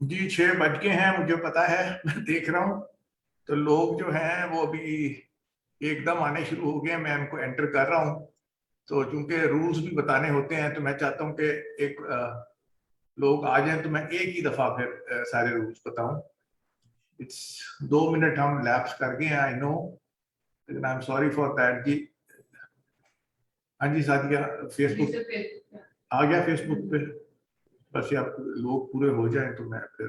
जी 6 बज के हैं, मुझे पता है, मैं देख रहा हूँ। तो लोग जो हैं वो अभी एकदम आने शुरू हो गए, मैं उनको एंटर कर रहा हूँ। तो चूंकि रूल्स भी बताने होते हैं, तो मैं चाहता हूँ कि एक लोग आ जाएं, तो मैं एक ही दफा फिर सारे रूल्स बताऊं। इट्स 2 मिनट हम लैप्स कर गए हैं, आई नो, लेकिन I am sorry for that जी। हाँ जी साथिया, फेसबुक आ गया, फेसबुक पे बस ये आप लोग पूरे हो जाएं तो मैं फिर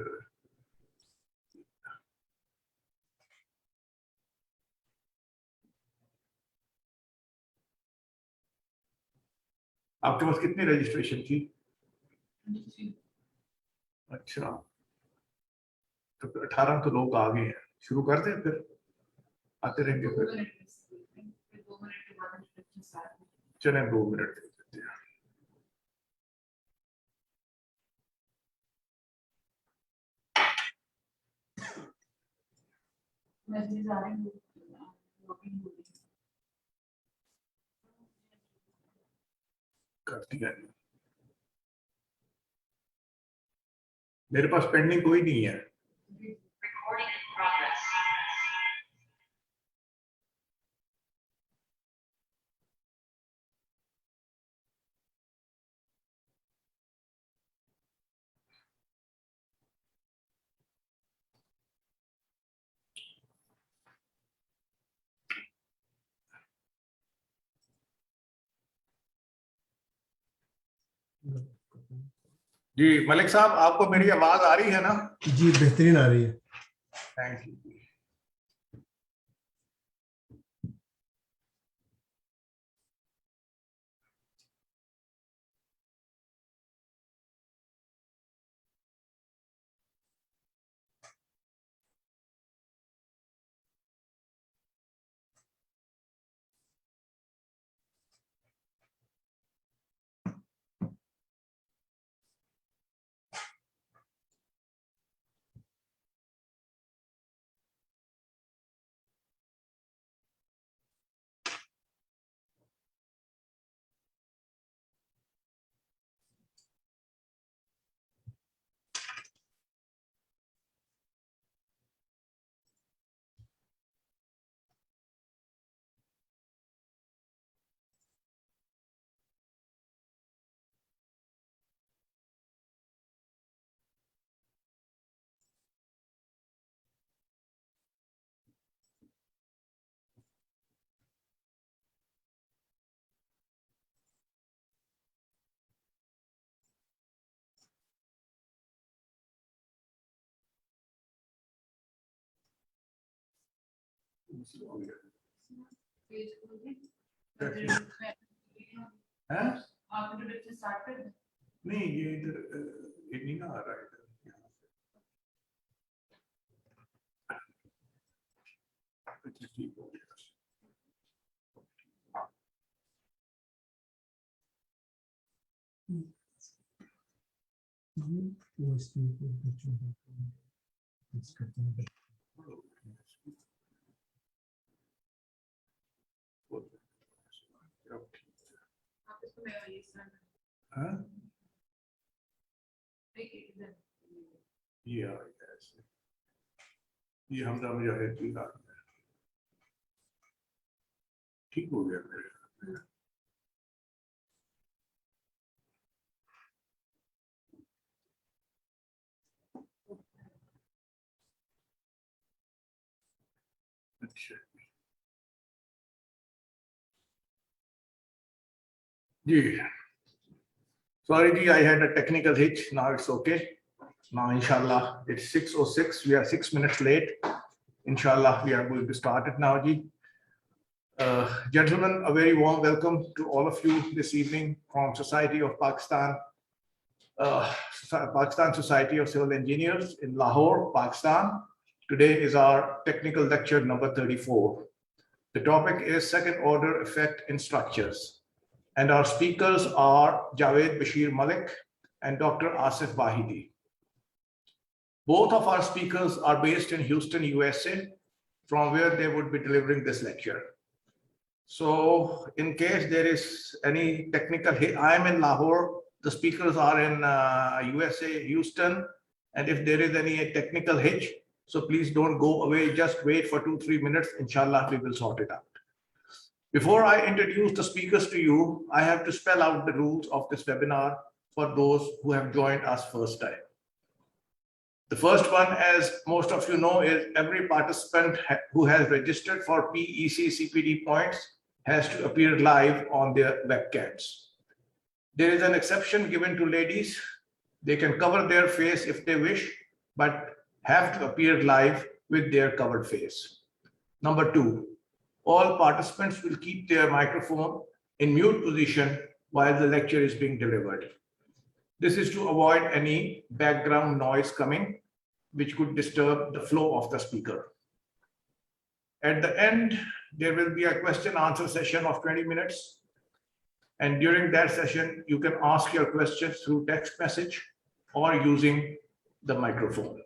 आपके पास कितनी रजिस्ट्रेशन थी? अच्छा, तो 18 तो लोग आ गए हैं, शुरू कर दें फिर, आते रहेंगे फिर। चलें 2 मिनट दे देते हैं। कर दिया, मेरे पास पेंडिंग कोई नहीं है। जी मलिक साहब, आपको मेरी आवाज आ रही है ना? जी बेहतरीन आ रही है। Thank you. नहीं ये इधर ये नहीं ना आ रहा है इधर। ठीक हो गया। हाँ? ये आ गया ऐसे। ये हमदा मुजाहिद की बात है। ठीक हो गया मेरे। अच्छा जी, sorry ji, I had a technical hitch. Now it's okay. Now inshallah it's 6:06. We are 6 minutes late. Inshallah we are going to start it now ji. Gentlemen, a very warm welcome to all of you this evening from Society of Pakistan, Pakistan Society of Civil Engineers in Lahore, Pakistan. Today is our technical lecture number 34. The topic is second order effect in structures. And our speakers are Javed Bashir Malik and Dr. Asif Wahidi. Both of our speakers are based in Houston, USA, from where they would be delivering this lecture. So in case there is any technical hit, I am in Lahore, The speakers are in USA, Houston. And if there is any technical hitch, so please don't go away. Just wait for 2-3 minutes. Inshallah, we will sort it out. Before I introduce the speakers to you, I have to spell out the rules of this webinar for those who have joined us first time. The first one, as most of you know, is every participant who has registered for PEC CPD points has to appear live on their webcams. There is an exception given to ladies. They can cover their face if they wish, but have to appear live with their covered face. Number two, all participants will keep their microphone in mute position while the lecture is being delivered. This is to avoid any background noise coming, which could disturb the flow of the speaker. At the end, there will be a question-answer session of 20 minutes. And during that session, you can ask your questions through text message or using the microphone.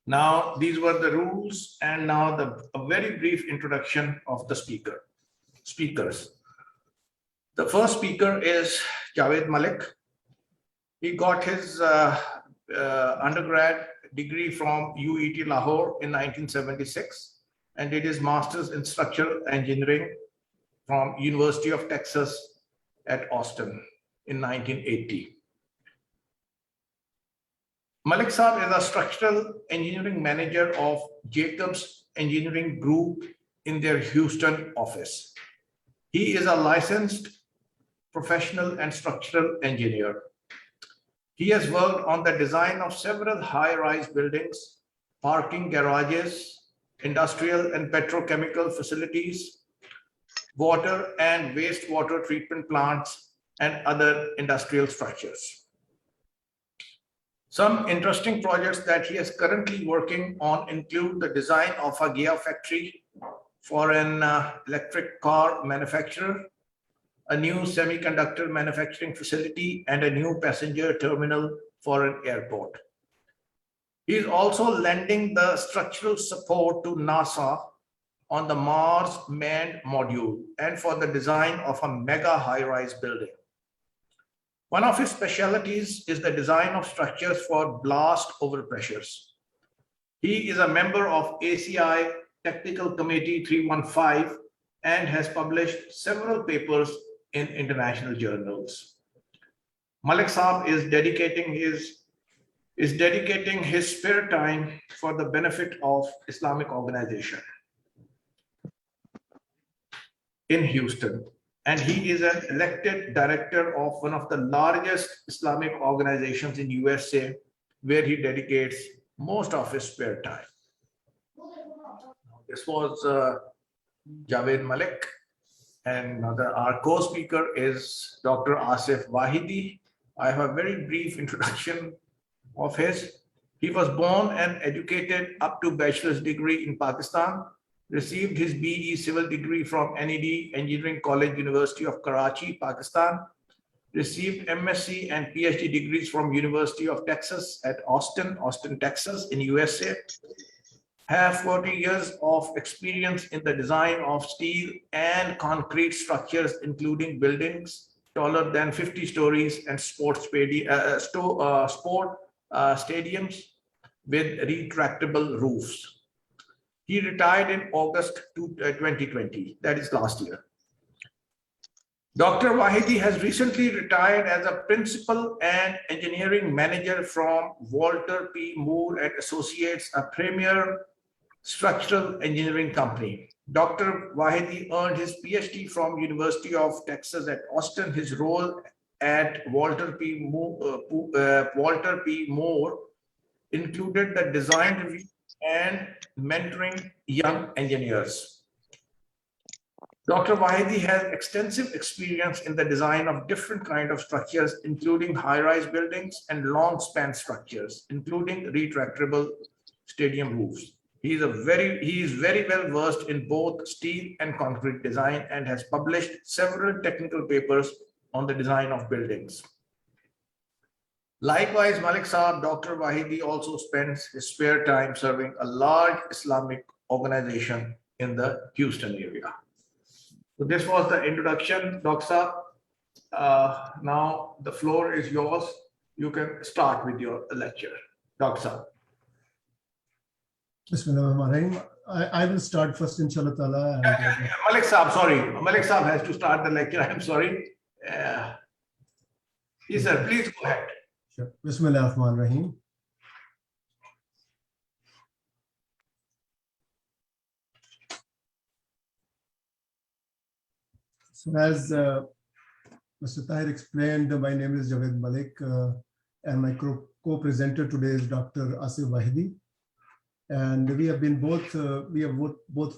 Now, these were the rules, and now a very brief introduction of the speakers. The first speaker is Javed Malik. He got his undergrad degree from UET Lahore in 1976 and did his master's in structural engineering from University of Texas at Austin in 1980. Malik Saab is a structural engineering manager of Jacobs Engineering Group in their Houston office. He is a licensed professional and structural engineer. He has worked on the design of several high-rise buildings, parking garages, industrial and petrochemical facilities, water and wastewater treatment plants, and other industrial structures. Some interesting projects that he is currently working on include the design of a gigafactory for an electric car manufacturer, a new semiconductor manufacturing facility, and a new passenger terminal for an airport. He is also lending the structural support to NASA on the Mars manned module and for the design of a mega high-rise building. One of his specialties is the design of structures for blast overpressures. He is a member of ACI Technical Committee 315 and has published several papers in international journals. Malik Saab is dedicating his spare time for the benefit of Islamic organization in Houston. And he is an elected director of one of the largest Islamic organizations in USA, where he dedicates most of his spare time. This was Javed Malik. And our co-speaker is Dr. Asif Wahidi. I have a very brief introduction of his. He was born and educated up to bachelor's degree in Pakistan, received his BE civil degree from NED Engineering College, University of Karachi, Pakistan, received MSc and PhD degrees from University of Texas at Austin, Texas in USA, have 40 years of experience in the design of steel and concrete structures, including buildings taller than 50 stories and sports stadiums with retractable roofs. He retired in August 2020, that is last year. Dr. Wahidi has recently retired as a principal and engineering manager from Walter P. Moore and Associates, a premier structural engineering company. Dr. Wahidi earned his PhD from University of Texas at Austin. His role at Walter P. Moore included the design review and mentoring young engineers. Dr. Wahidi has extensive experience in the design of different kinds of structures, including high-rise buildings and long-span structures, including retractable stadium roofs. He is very well versed in both steel and concrete design and has published several technical papers on the design of buildings. Likewise, Malik Saab, Dr. Wahidi also spends his spare time serving a large Islamic organization in the Houston area. So this was the introduction, Dr. Saab. Now the floor is yours. You can start with your lecture, Dr. Saab. Bismillahirrahmanirrahim. I will start first, inshallah ta'ala. Malik Saab, sorry. Malik Saab has to start the lecture. I'm sorry. Yes, sir. Please go ahead. Sure. Bismillahirrahmanirrahim. So as Mr. Tahir explained, my name is Javed Malik, and my co-presenter today is Dr. Asif Wahidi. And we have been both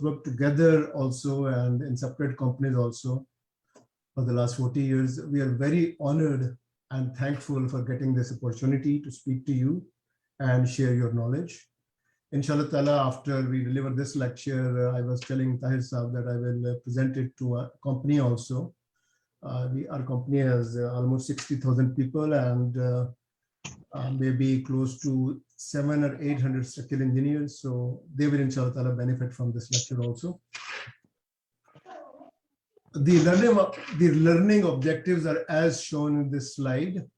worked together also, and in separate companies also for the last 40 years. We are very honored and thankful for getting this opportunity to speak to you and share your knowledge. Inshallah ta'ala, after we deliver this lecture, I was telling Tahir Saab that I will present it to a company also. Our company has almost 60,000 people and maybe close to 700 or 800 structural engineers. So they will inshallah ta'ala benefit from this lecture also. The learning objectives are as shown in this slide.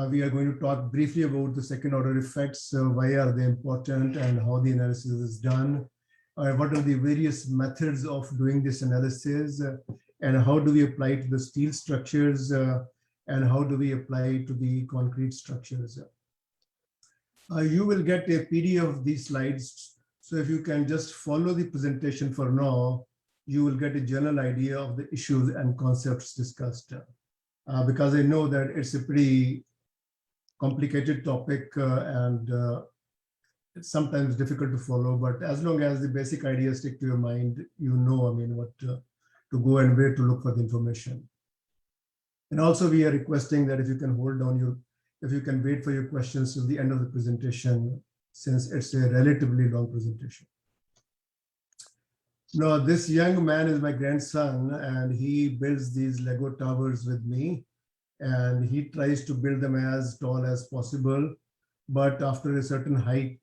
We are going to talk briefly about the second order effects, why are they important and how the analysis is done, what are the various methods of doing this analysis, and how do we apply it to the steel structures, and how do we apply it to the concrete structures. You will get a PDF of these slides, so if you can just follow the presentation for now, you will get a general idea of the issues and concepts discussed. Because I know that it's a pretty complicated topic and it's sometimes difficult to follow, but as long as the basic ideas stick to your mind, you know, I mean, what to go and where to look for the information. And also we are requesting that if you can hold on if you can wait for your questions till the end of the presentation, since it's a relatively long presentation. Now, this young man is my grandson and he builds these Lego towers with me. And he tries to build them as tall as possible, but after a certain height,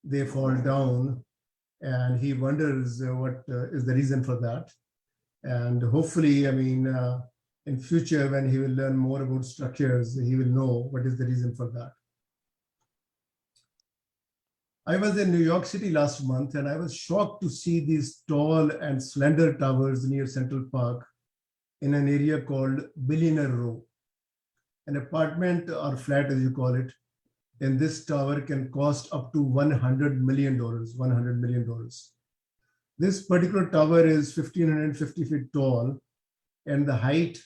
they fall down, and he wonders what is the reason for that. And hopefully, I mean, in future, when he will learn more about structures, he will know what is the reason for that. I was in New York City last month, and I was shocked to see these tall and slender towers near Central Park, in an area called Billionaire Row. An apartment or flat, as you call it, in this tower can cost up to $100 million, $100 million. This particular tower is 1,550 feet tall, and the height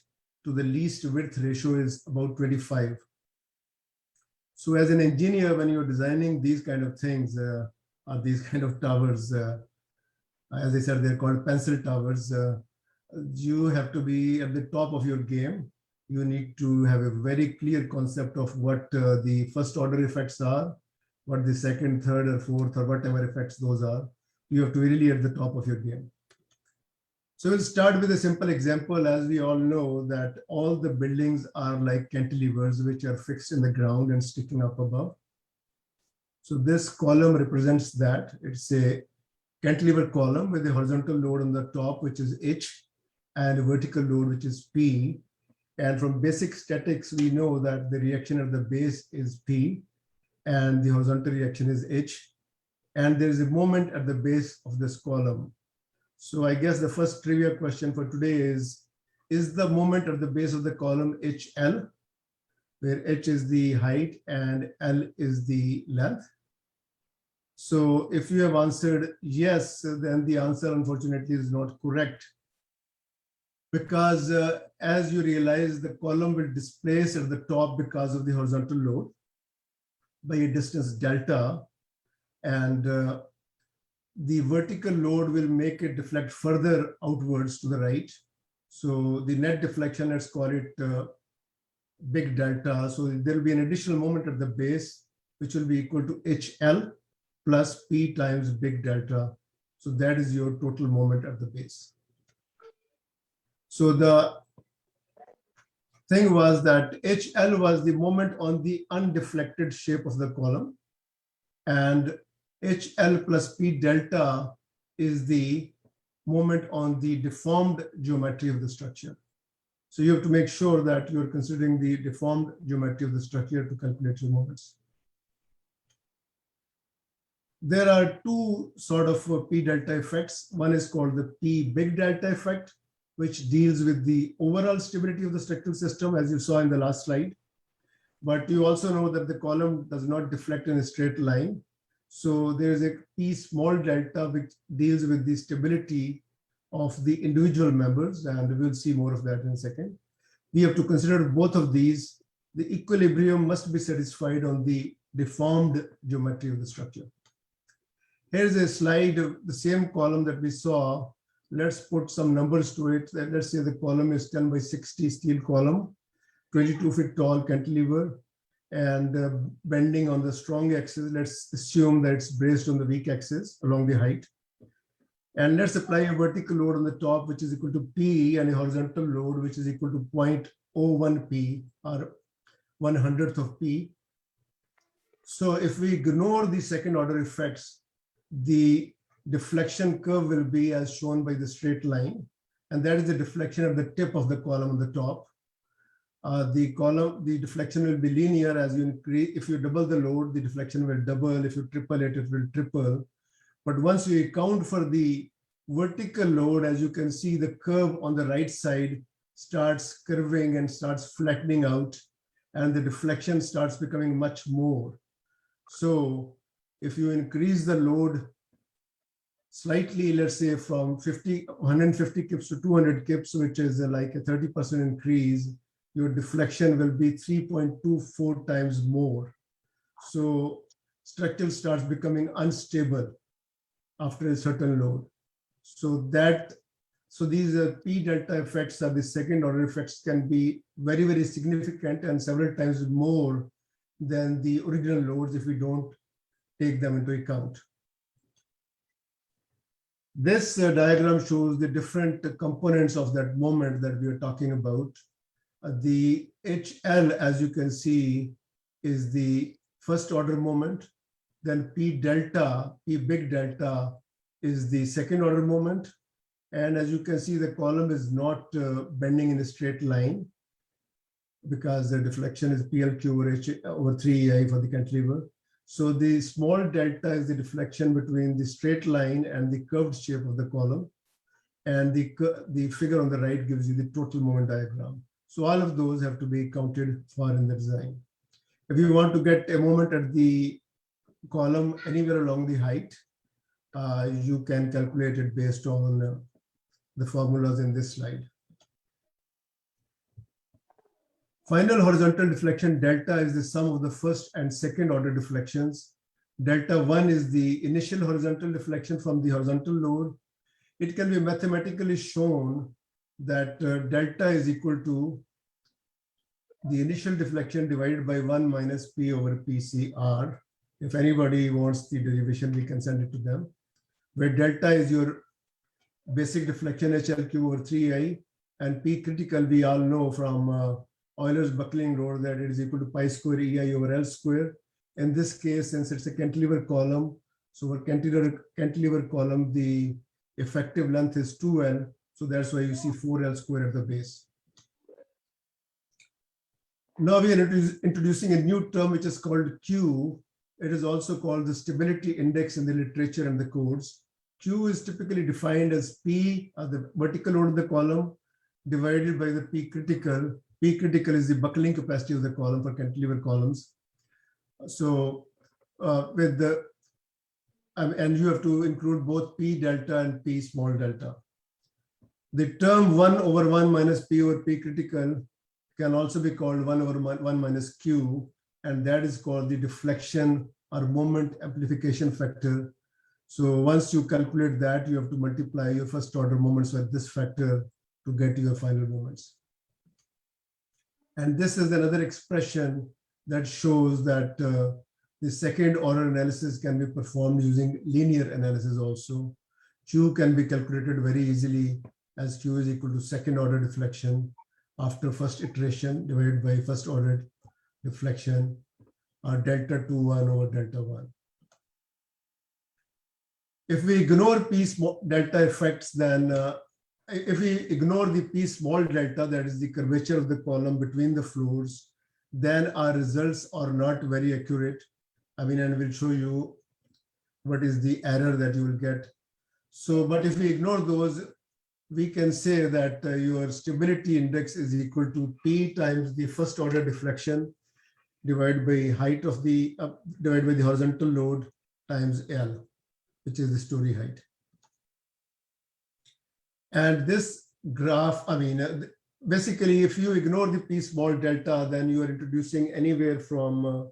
to the least width ratio is about 25. So as an engineer, when you're designing these kind of things, or these kind of towers, as I said, they're called pencil towers, you have to be at the top of your game. You need to have a very clear concept of what the first order effects are, what the second, third, or fourth, or whatever effects those are. You have to be really at the top of your game. So we'll start with a simple example. As we all know that all the buildings are like cantilevers, which are fixed in the ground and sticking up above. So this column represents that. It's a cantilever column with a horizontal load on the top, which is H, and a vertical load, which is P. And from basic statics, we know that the reaction at the base is P, and the horizontal reaction is H. And there is a moment at the base of this column. So I guess the first trivia question for today is the moment at the base of the column HL, where H is the height and L is the length? So if you have answered yes, then the answer unfortunately is not correct. Because as you realize, the column will displace at the top because of the horizontal load by a distance delta, and the vertical load will make it deflect further outwards to the right. So the net deflection, let's call it big delta. So there will be an additional moment at the base, which will be equal to HL plus P times big delta. So that is your total moment at the base. So the thing was that HL was the moment on the undeflected shape of the column, and HL plus P delta is the moment on the deformed geometry of the structure. So you have to make sure that you're considering the deformed geometry of the structure to calculate your moments. There are two sort of P delta effects. One is called the P big delta effect, which deals with the overall stability of the structural system, as you saw in the last slide. But you also know that the column does not deflect in a straight line. So there is a P small delta which deals with the stability of the individual members, and we'll see more of that in a second. We have to consider both of these. The equilibrium must be satisfied on the deformed geometry of the structure. Here's a slide of the same column that we saw. Let's put some numbers to it. Let's say the column is 10 by 60 steel column, 22 feet tall cantilever, and bending on the strong axis. Let's assume that it's braced on the weak axis along the height. And let's apply a vertical load on the top, which is equal to P, and a horizontal load, which is equal to 0.01 P, or 1/100th of P. So if we ignore the second order effects, the deflection curve will be as shown by the straight line, and that is the deflection at the tip of the column on the top. The deflection will be linear as you increase. If you double the load, the deflection will double. If you triple it, it will triple. But once you account for the vertical load, as you can see, the curve on the right side starts curving and starts flattening out, and the deflection starts becoming much more. So if you increase the load slightly, let's say from 150 kips to 200 kips, which is like a 30% increase, your deflection will be 3.24 times more. So structure starts becoming unstable after a certain load. So these P delta effects are the second order effects, can be very, very significant and several times more than the original loads if we don't take them into account. This diagram shows the different components of that moment that we are talking about. The HL, as you can see, is the first order moment. Then P delta, P big delta, is the second order moment. And as you can see, the column is not bending in a straight line because the deflection is PLQ over H over 3EI for the cantilever. So the small delta is the deflection between the straight line and the curved shape of the column. And the figure on the right gives you the total moment diagram. So all of those have to be counted for in the design. If you want to get a moment at the column anywhere along the height, you can calculate it based on the formulas in this slide. Final horizontal deflection delta is the sum of the first and second order deflections. Delta 1 is the initial horizontal deflection from the horizontal load. It can be mathematically shown that delta is equal to the initial deflection divided by 1 minus P over PCR. If anybody wants the derivation, we can send it to them. Where delta is your basic deflection HLQ over 3I, and P critical we all know from Euler's buckling law that it is equal to pi square EI over L square. In this case, since it's a cantilever column, so for cantilever column, the effective length is 2L. So that's why you see 4L square at the base. Now we are introducing a new term which is called Q. It is also called the stability index in the literature and the codes. Q is typically defined as P, the vertical load of the column, divided by the P critical. P critical is the buckling capacity of the column for cantilever columns. So and you have to include both P delta and P small delta. The term 1 over 1 minus P over P critical can also be called 1 over 1 minus Q, and that is called the deflection or moment amplification factor. So once you calculate that, you have to multiply your first order moments with this factor to get your final moments. And this is another expression that shows that the second order analysis can be performed using linear analysis also. Q can be calculated very easily as Q is equal to second order deflection after first iteration divided by first order deflection, or delta 2(1) over delta 1. If we ignore P delta effects, then if we ignore the P small delta, that is the curvature of the column between the floors, then our results are not very accurate. I mean, and we'll show you what is the error that you will get. So, but if we ignore those, we can say that your stability index is equal to P times the first order deflection divided by height of the, divided by the horizontal load times L, which is the story height. And this graph, I mean, basically, if you ignore the P small delta, then you are introducing anywhere from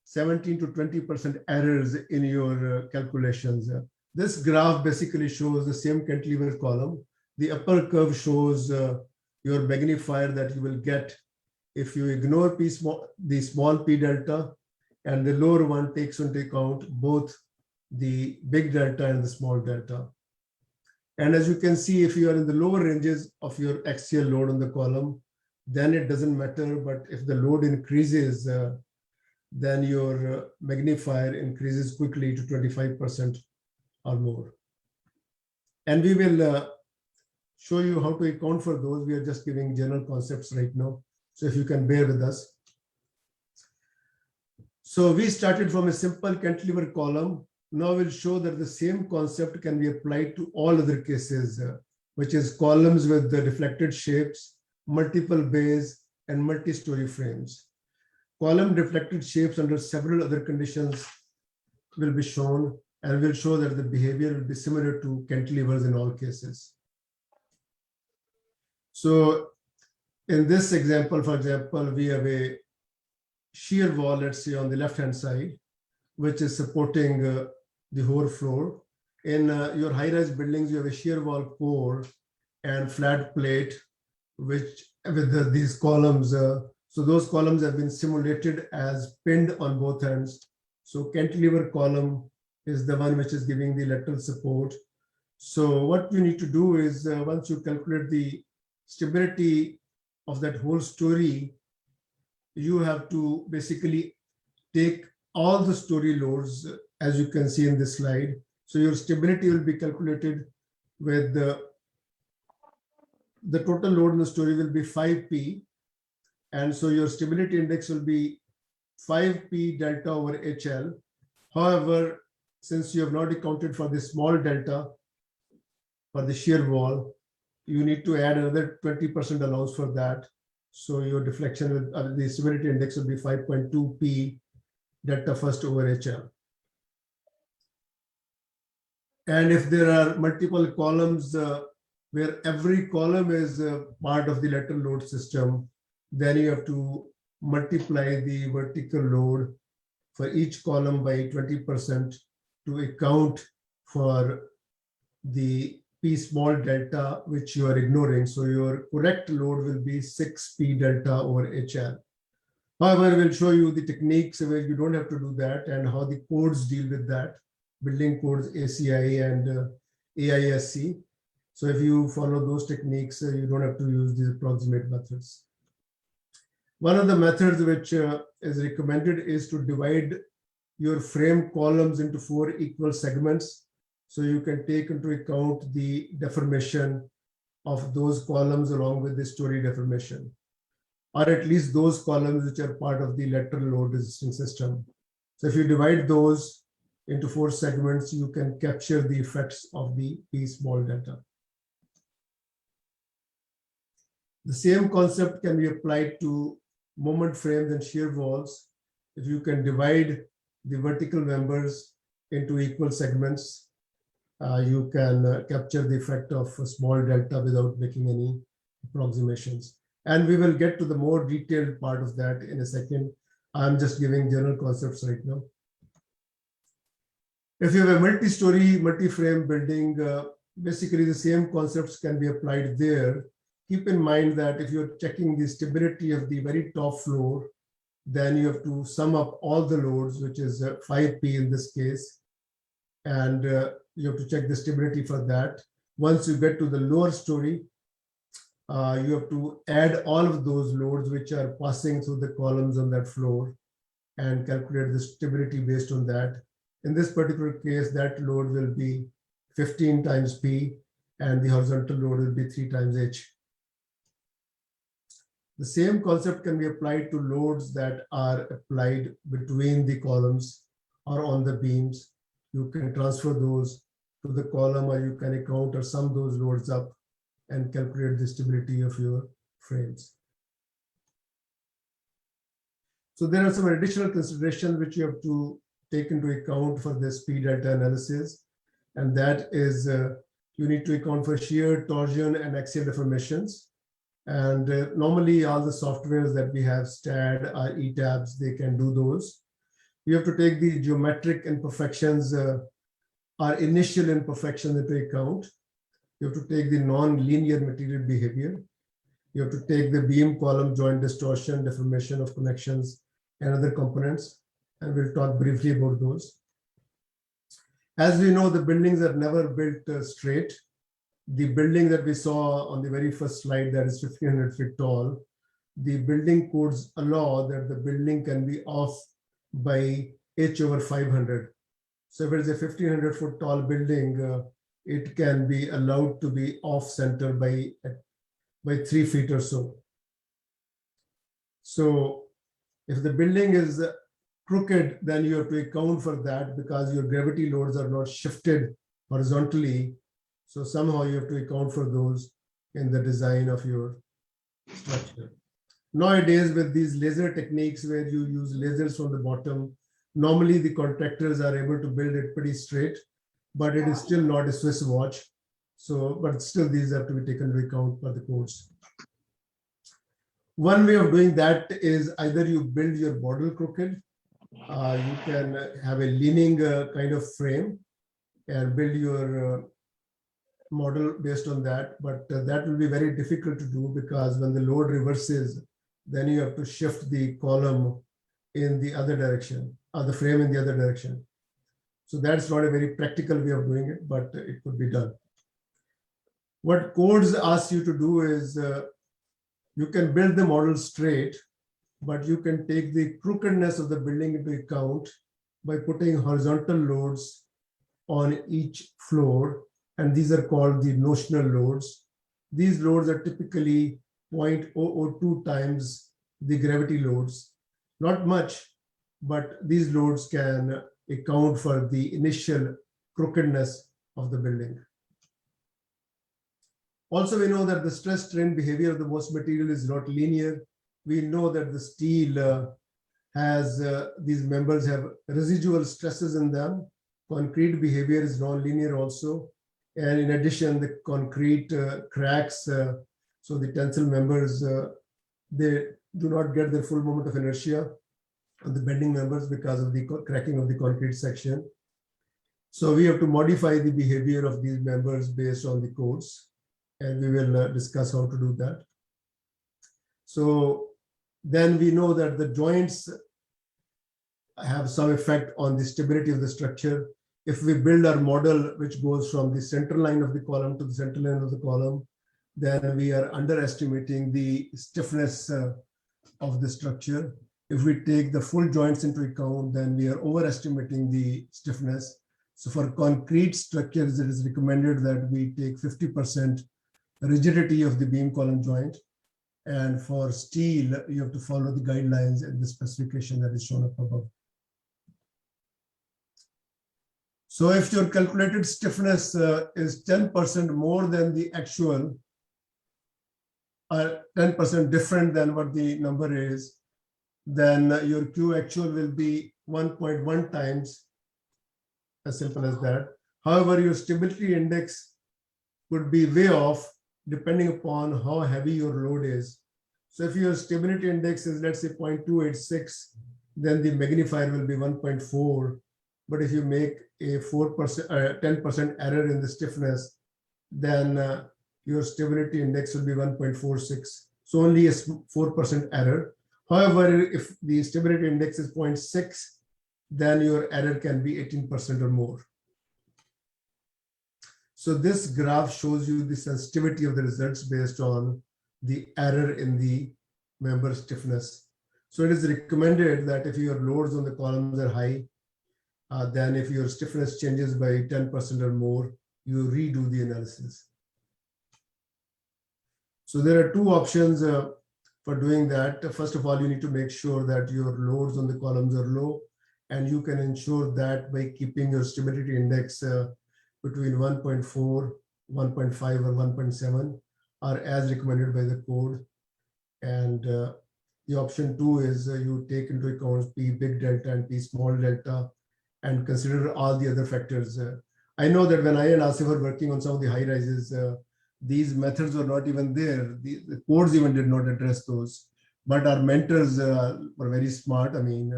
17 to 20% errors in your calculations. This graph basically shows the same cantilever column. The upper curve shows your magnifier that you will get if you ignore P small, the small P delta, and the lower one takes into account both the big delta and the small delta. And as you can see, if you are in the lower ranges of your axial load on the column, then it doesn't matter. But if the load increases, then your magnifier increases quickly to 25% or more. And we will show you how to account for those. We are just giving general concepts right now. So if you can bear with us. So we started from a simple cantilever column. Now we'll show that the same concept can be applied to all other cases, which is columns with the reflected shapes, multiple bays, and multi-story frames. Column reflected shapes under several other conditions will be shown, and we'll show that the behavior will be similar to cantilevers in all cases. So in this example, for example, we have a shear wall, let's say on the left-hand side, which is supporting the whole floor. In your high-rise buildings, you have a shear wall core and flat plate, which with these columns, so those columns have been simulated as pinned on both ends. So cantilever column is the one which is giving the lateral support. So what you need to do is once you calculate the stability of that whole story, you have to basically take all the story loads, as you can see in this slide. So your stability will be calculated with the total load in the story will be 5P. And so your stability index will be 5P delta over HL. However, since you have not accounted for the small delta for the shear wall, you need to add another 20% allowance for that. So your deflection will, the stability index will be 5.2P delta first over HL. And if there are multiple columns where every column is part of the lateral load system, then you have to multiply the vertical load for each column by 20% to account for the P small delta, which you are ignoring. So your correct load will be 6P delta over HL. However, we'll show you the techniques where you don't have to do that and how the codes deal with that, building codes ACI and AISC. So if you follow those techniques, you don't have to use these approximate methods. One of the methods which is recommended is to divide your frame columns into 4 equal segments. So you can take into account the deformation of those columns along with the story deformation, or at least those columns which are part of the lateral load resisting system. So if you divide those into 4 segments, you can capture the effects of the P small delta. The same concept can be applied to moment frames and shear walls. If you can divide the vertical members into equal segments, you can capture the effect of a small delta without making any approximations. And we will get to the more detailed part of that in a second. I'm just giving general concepts right now. If you have a multi-story, multi-frame building, basically the same concepts can be applied there. Keep in mind that if you're checking the stability of the very top floor, then you have to sum up all the loads, which is 5P in this case. And you have to check the stability for that. Once you get to the lower story, you have to add all of those loads which are passing through the columns on that floor and calculate the stability based on that. In this particular case, that load will be 15 times P. and the horizontal load will be 3 times H. The same concept can be applied to loads that are applied between the columns or on the beams. You can transfer those to the column, or you can account or sum those loads up and calculate the stability of your frames. So there are some additional considerations which you have to take into account for the speed delta analysis. And that is you need to account for shear, torsion, and axial deformations. And normally all the softwares that we have, STAD or ETABS, they can do those. You have to take the geometric imperfections or initial imperfections into account. You have to take the non-linear material behavior. You have to take the beam column joint distortion, deformation of connections, and other components. And we'll talk briefly about those. As we know, the buildings are never built straight. The building that we saw on the very first slide, that is 1,500 feet tall, the building codes allow that the building can be off by h over 500. So if it is a 1,500 foot tall building, it can be allowed to be off center by 3 feet or so. So if the building is crooked, then you have to account for that because your gravity loads are not shifted horizontally. So somehow you have to account for those in the design of your structure. Nowadays, with these laser techniques where you use lasers from the bottom, normally the contractors are able to build it pretty straight, but it is still not a Swiss watch. So, but still these have to be taken into account by the codes. One way of doing that is either you build your model crooked, you can have a leaning kind of frame and build your model based on that, but that will be very difficult to do because when the load reverses, then you have to shift the column in the other direction, or the frame in the other direction. So that's not a very practical way of doing it, but it could be done. What codes ask you to do is you can build the model straight, but you can take the crookedness of the building into account by putting horizontal loads on each floor, and these are called the notional loads. These loads are typically 0.002 times the gravity loads. Not much, but these loads can account for the initial crookedness of the building. Also, we know that the stress strain behavior of the most material is not linear. We know that the steel has, these members have residual stresses in them. Concrete behavior is non-linear also. And in addition, the concrete cracks, so the tensile members, they do not get their full moment of inertia on the bending members because of the cracking of the concrete section. So we have to modify the behavior of these members based on the codes, and we will discuss how to do that. So then we know that the joints have some effect on the stability of the structure. If we build our model, which goes from the center line of the column to the center line of the column, then we are underestimating the stiffness of the structure. If we take the full joints into account, then we are overestimating the stiffness. So for concrete structures, it is recommended that we take 50% rigidity of the beam column joint. And for steel, you have to follow the guidelines and the specification that is shown up above. So if your calculated stiffness is 10% more than the actual, 10% different than what the number is, then your Q actual will be 1.1 times, as simple as that. However, your stability index could be way off depending upon how heavy your load is. So if your stability index is, let's say, 0.286, then the magnifier will be 1.4. But if you make a 10% error in the stiffness, then your stability index will be 1.46. So only a 4% error. However, if the stability index is 0.6, then your error can be 18% or more. So this graph shows you the sensitivity of the results based on the error in the member stiffness. So it is recommended that if your loads on the columns are high, then if your stiffness changes by 10% or more, you redo the analysis. So there are two options for doing that. First of all, you need to make sure that your loads on the columns are low, and you can ensure that by keeping your stability index between 1.4, 1.5, or 1.7 are as recommended by the code. And the option two is you take into account P big delta and P small delta and consider all the other factors. I know that when I and Asif were working on some of the high rises, these methods were not even there. The codes even did not address those. But our mentors were very smart. I mean,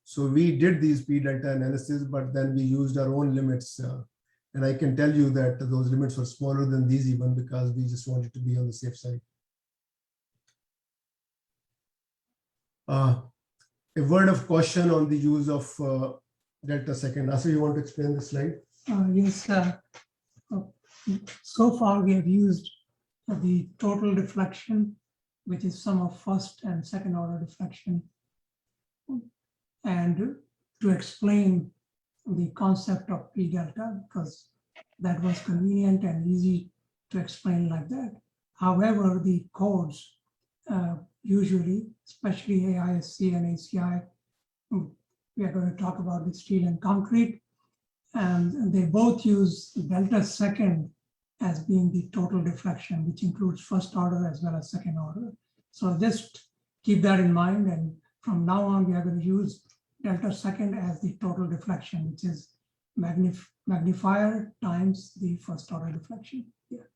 so we did these P delta analysis, but then we used our own limits. And I can tell you that those limits were smaller than these even because we just wanted to be on the safe side. A word of caution on the use of delta second. Asif, you want to explain the slide? Yes. So far, we have used the total deflection, which is sum of first and second order deflection. And to explain the concept of P delta, because that was convenient and easy to explain like that. However, the codes usually, especially AISC and ACI, we are going to talk about the steel and concrete, and they both use delta second as being the total deflection, which includes first order as well as second order. So just keep that in mind, and from now on, we are going to use delta second as the total deflection, which is magnifier times the first order deflection. Yeah.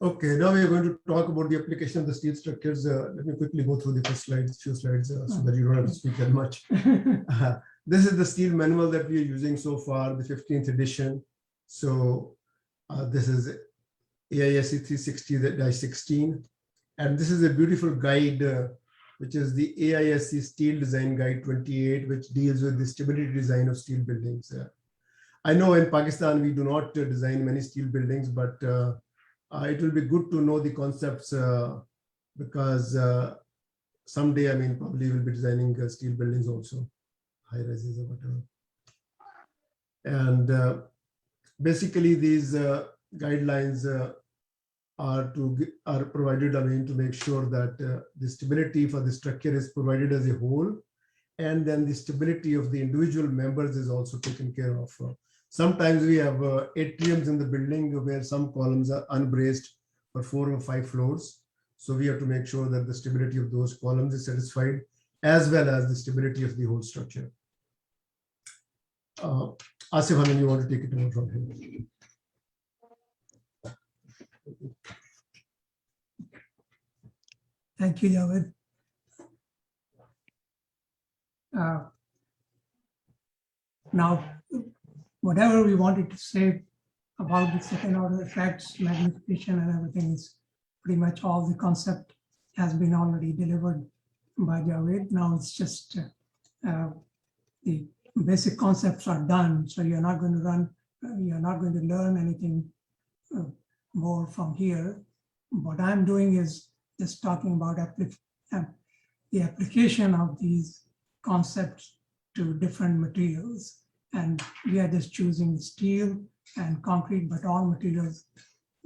Okay, now we are going to talk about the application of the steel structures. Let me quickly go through the first slides, few slides, so that you don't have to speak that much. This is the steel manual that we are using so far, the 15th edition. So this is AISC 360-16. And this is a beautiful guide, which is the AISC Steel Design Guide 28, which deals with the stability design of steel buildings. I know in Pakistan, we do not design many steel buildings, but it will be good to know the concepts because someday, I mean, probably we'll be designing steel buildings also, high rises or whatever. And basically, these guidelines are provided, I mean, to make sure that the stability for the structure is provided as a whole, and then the stability of the individual members is also taken care of. Sometimes we have atriums in the building where some columns are unbraced for 4 or 5 floors. So we have to make sure that the stability of those columns is satisfied, as well as the stability of the whole structure. Asif, you want to take it over from here? Thank you, Javed. Now, whatever we wanted to say about the second order effects, magnification, and everything is pretty much all the concept has been already delivered by Javed. Now it's just the basic concepts are done. So you're not going to learn anything more from here. What I'm doing is just talking about the application of these concepts to different materials. And we are just choosing steel and concrete, but all materials,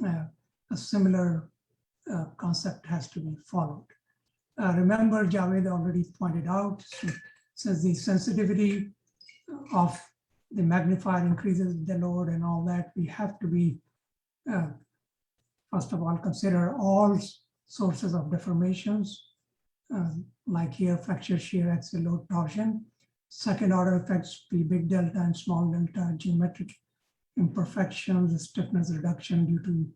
a similar concept has to be followed. Remember, Javed already pointed out, since the sensitivity of the magnifier increases the load and all that, we have to be, first of all, consider all sources of deformations, like here, fracture, shear, axial load, torsion. Second order effects, P big delta and small delta, geometric imperfections, stiffness reduction due to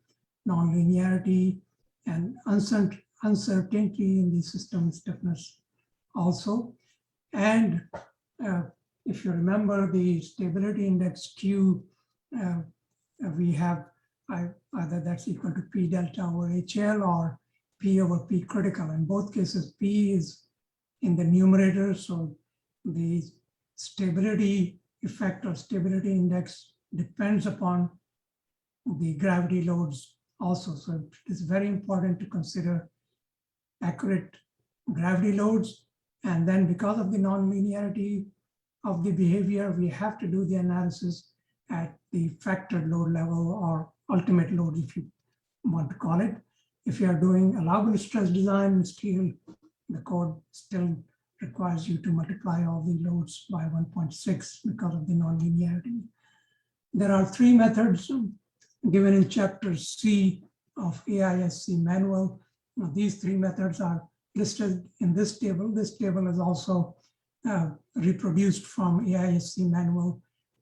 nonlinearity, and uncertainty in the system stiffness also. And if you remember the stability index Q, we have either that's equal to P delta over HL or P over P critical. In both cases, P is in the numerator, so the stability effect or stability index depends upon the gravity loads also. So it is very important to consider accurate gravity loads. And then because of the nonlinearity of the behavior, we have to do the analysis at the factored load level or ultimate load, if you want to call it. If you are doing allowable stress design in steel, the code still requires you to multiply all the loads by 1.6 because of the nonlinearity. There are 3 methods given in chapter C of AISC manual. Now, these 3 methods are listed in this table. This table is also reproduced from AISC manual,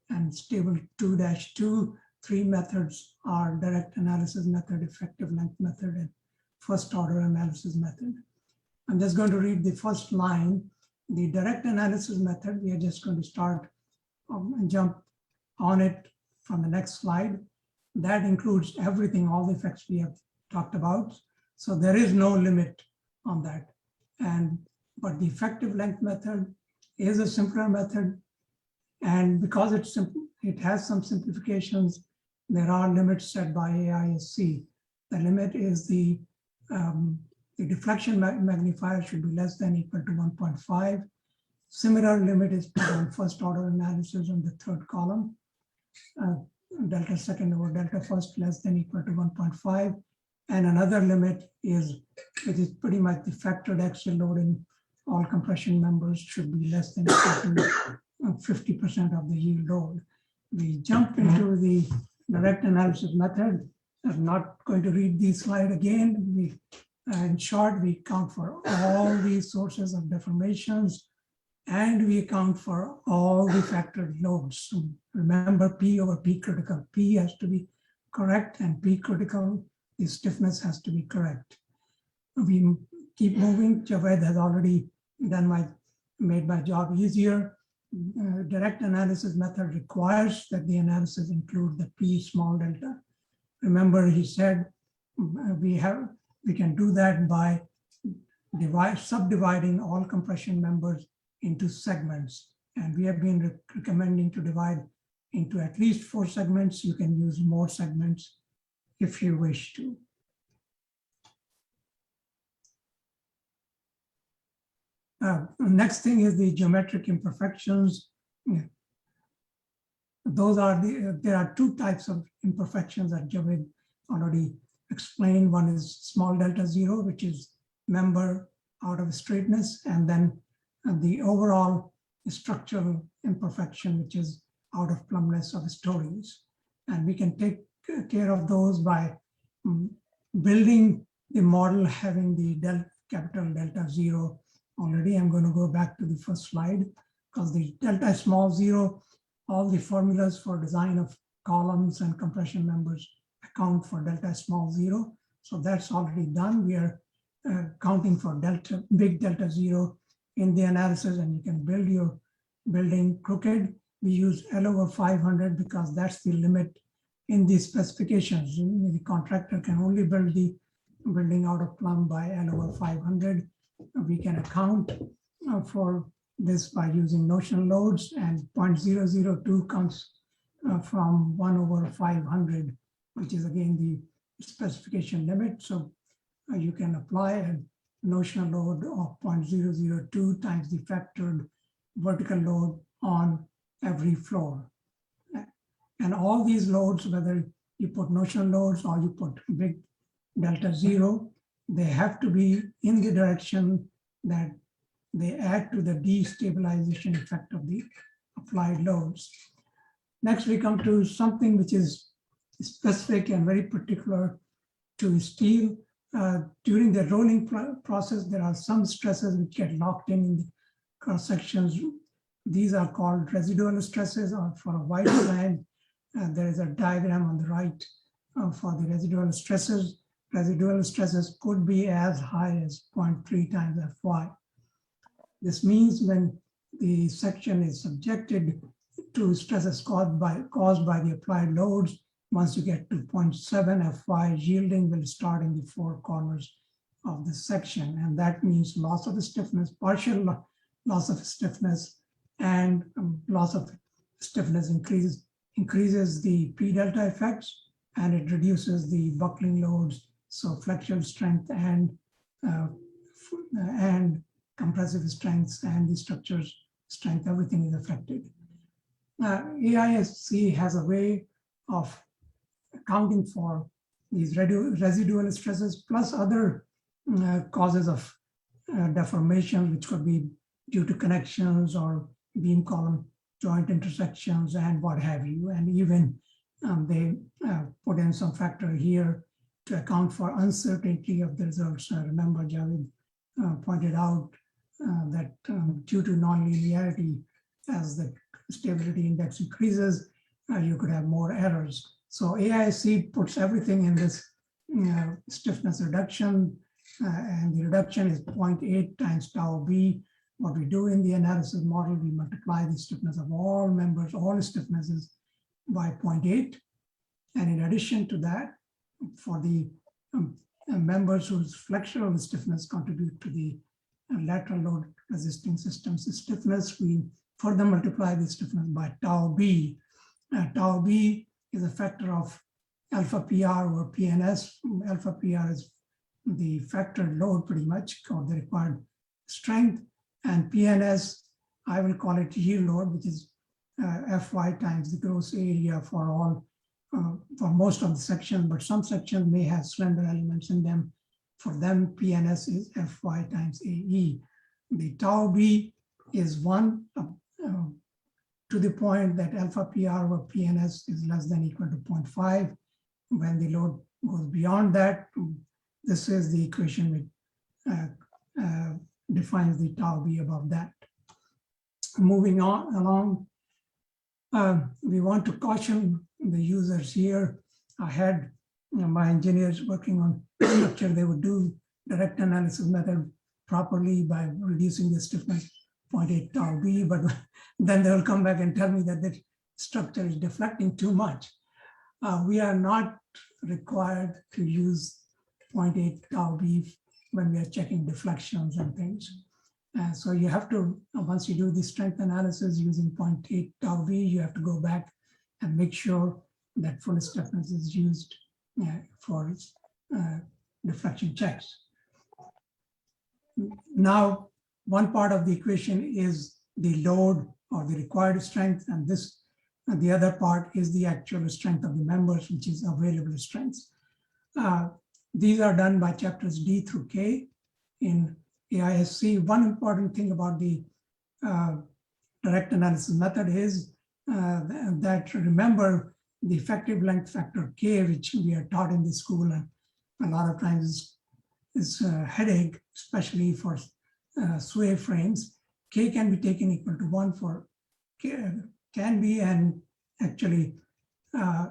and table 2-2, 3 methods are direct analysis method, effective length method, and first order analysis method. I'm just going to read the first line. The direct analysis method, we are just going to start and jump on it from the next slide. That includes everything, all the effects we have talked about. So there is no limit on that. But the effective length method is a simpler method. And because it's simple, it has some simplifications. There are limits set by AISC. The limit is the deflection magnifier should be less than equal to 1.5. Similar limit is put on first order analysis on the third column. Delta second over delta first less than equal to 1.5. And another limit is, it is pretty much the factored axial load in all compression members should be less than equal to 50% of the yield load. We jump into the direct analysis method. I'm not going to read this slide again. In short, we account for all these sources of deformations, and we account for all the factored loads. So remember, P over P critical. P has to be correct, and P critical, the stiffness has to be correct. We keep moving. Javed has already made my job easier. Direct analysis method requires that the analysis include the P small delta. Remember, he said we can do that by subdividing all compression members into segments. And we have been recommending to divide into at least 4 segments. You can use more segments if you wish to. Next thing is the geometric imperfections. Those are there are 2 types of imperfections that Javed already explained. One is small delta 0, which is member out of straightness, and then the overall structural imperfection, which is out of plumbness of stories. And we can take care of those by building the model having the capital delta 0 already. I'm going to go back to the first slide, because the delta small 0, all the formulas for design of columns and compression members account for delta small 0. So that's already done. We are counting for big delta 0 in the analysis, and you can build your building crooked. We use L over 500 because that's the limit in the specifications. The contractor can only build the building out of plumb by L over 500. We can account for this by using notional loads, and 0.002 comes from 1 over 500, which is again the specification limit. So you can apply a notional load of 0.002 times the factored vertical load on every floor. And all these loads, whether you put notional loads or you put big delta 0, they have to be in the direction that they add to the destabilization effect of the applied loads. Next, we come to something which is specific and very particular to steel. During the rolling process, there are some stresses which get locked in the cross sections. These are called residual stresses, or for a white line. There is a diagram on the right for the residual stresses. Residual stresses could be as high as 0.3 times Fy. This means when the section is subjected to stresses caused by the applied loads, once you get to 0.7 Fy, yielding will start in the 4 corners of the section. And that means loss of stiffness, partial loss of stiffness, and loss of stiffness increases the P delta effects, and it reduces the buckling loads. So flexural strength and compressive strengths and the structure's strength, everything is affected. AISC has a way of accounting for these residual stresses plus other causes of deformation, which could be due to connections or beam column joint intersections and what have you. And even they put in some factor here to account for uncertainty of the results. Remember, Javed pointed out that due to nonlinearity, as the stability index increases, you could have more errors. So AISC puts everything in this stiffness reduction, and the reduction is 0.8 times tau b. What we do in the analysis model, we multiply the stiffness of all members, all stiffnesses by 0.8. And in addition to that, for the members whose flexural stiffness contribute to the lateral load resisting systems stiffness, we further multiply the stiffness by tau b. Tau b is a factor of alpha PR over PNS. Alpha PR is the factored load pretty much, or the required strength. And PNS, I will call it yield load, which is Fy times the gross area for all, for most of the section, but some sections may have slender elements in them. For them, PNS is Fy times AE. The tau b is 1 to the point that alpha PR over PNS is less than equal to 0.5. When the load goes beyond that, this is the equation which defines the tau b above that. Moving on along, we want to caution the users here. I had my engineers working on structure. They would do direct analysis method properly by reducing the stiffness 0.8 tau b, but then they will come back and tell me that the structure is deflecting too much. We are not required to use 0.8 tau b when we are checking deflections and things. So you have to, once you do the strength analysis using 0.8 tau b, you have to go back and make sure that full stiffness is used for deflection checks. Now, one part of the equation is the load or the required strength, and the other part is the actual strength of the members, which is available strengths. These are done by chapters D through K in AISC. One important thing about the direct analysis method is that remember the effective length factor K, which we are taught in the school, and a lot of times is a headache, especially for sway frames. K can be taken equal to 1 for can be, and actually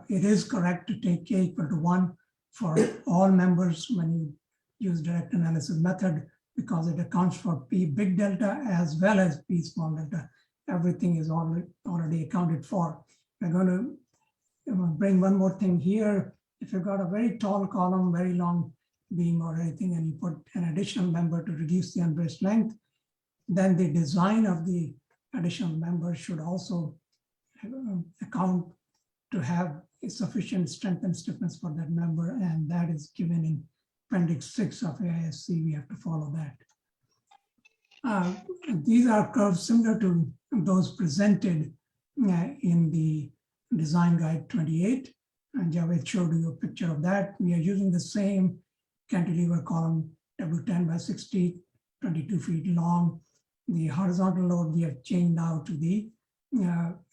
it is correct to take K equal to 1 for all members when you use direct analysis method, because it accounts for P big delta as well as P small delta. Everything is already accounted for. We're going to bring one more thing here. If you've got a very tall column, very long beam or anything, and you put an additional member to reduce the unbraced length, then the design of the additional member should also account to have sufficient strength and stiffness for that member, and that is given in Appendix 6 of AISC. We have to follow that. These are curves similar to those presented in the Design Guide 28, and Javed showed you a picture of that. We are using the same cantilever column, W10 by 60, 22 feet long. The horizontal load we have changed now to the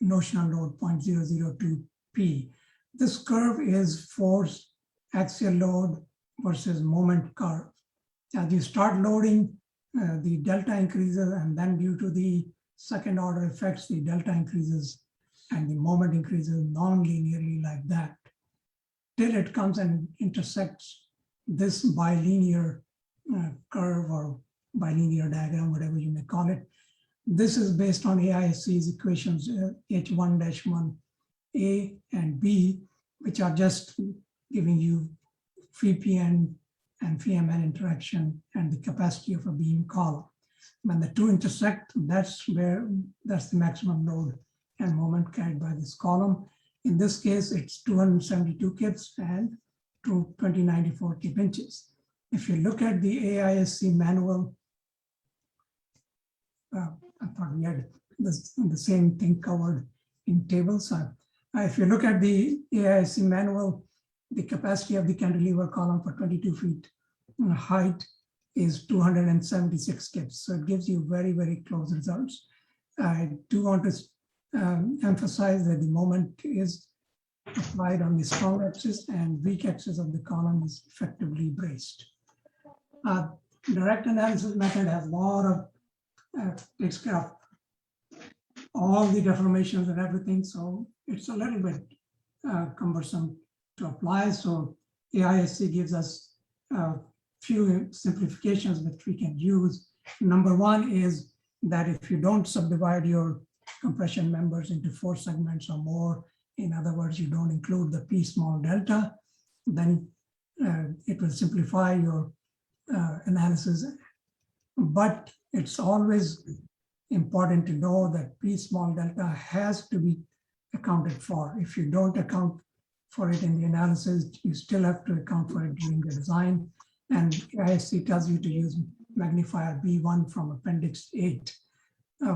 notional load 0.002 P. This curve is force, axial load versus moment curve. As you start loading, the delta increases, and then due to the second order effects, the delta increases and the moment increases non-linearly like that, till it comes and intersects this bilinear curve or bilinear diagram, whatever you may call it. This is based on AISC's equations H1-1A and B, which are just giving you free PN and PMN interaction and the capacity of a beam column. When the two intersect, that's the maximum load and moment carried by this column. In this case, it's 272 kips and 2094 kip inches. If you look at the AISC manual, I thought we had the same thing covered in tables. If you look at the AISC manual, the capacity of the cantilever column for 22 feet height is 276 skips. So it gives you very, very close results. I do want to emphasize that the moment is applied on the strong axis and weak axis of the column is effectively braced. Direct analysis method has a lot of, takes care of all the deformations and everything. So it's a little bit cumbersome to apply. So AISC gives us a few simplifications that we can use. Number one is that if you don't subdivide your compression members into 4 segments or more, in other words, you don't include the P small delta, then it will simplify your analysis. But it's always important to know that P small delta has to be accounted for. If you don't account for it in the analysis, you still have to account for it during the design. And AISC tells you to use magnifier B1 from Appendix 8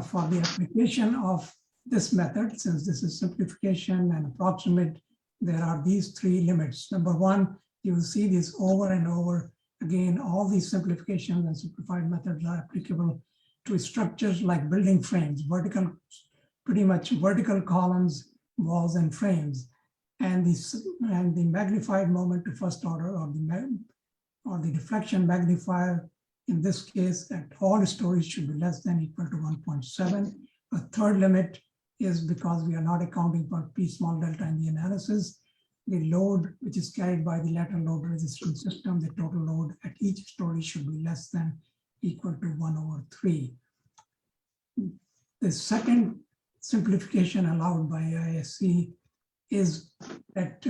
for the application of this method. Since this is simplification and approximate, there are these 3 limits. Number one, you will see this over and over again. All these simplifications and simplified methods are applicable to structures like building frames, vertical, pretty much vertical columns, walls, and frames. And the magnified moment to first order, or the deflection magnifier, in this case, at all stories should be less than equal to 1.7. A third limit is because we are not accounting for P small delta in the analysis. The load which is carried by the lateral load resistance system, the total load at each story should be less than equal to 1/3. The second simplification allowed by AISC is that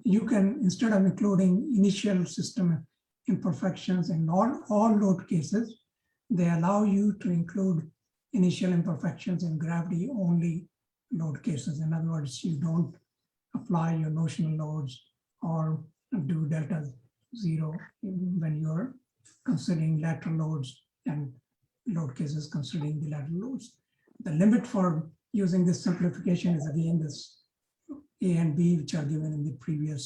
you can, instead of including initial system imperfections in all load cases, they allow you to include initial imperfections in gravity only load cases. In other words, you don't apply your notional loads or do delta 0 when you're considering lateral loads and load cases considering the lateral loads. The limit for using this simplification is again this A and B, which are given in the previous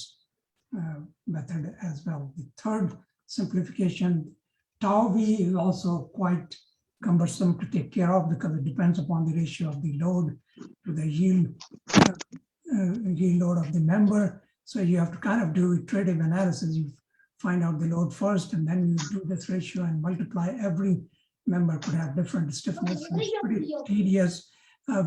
method as well. The third simplification, tau V, is also quite cumbersome to take care of because it depends upon the ratio of the load to the yield load of the member. So you have to kind of do iterative analysis. You find out the load first, and then you do this ratio and multiply. Every member could have different stiffness. It's pretty tedious.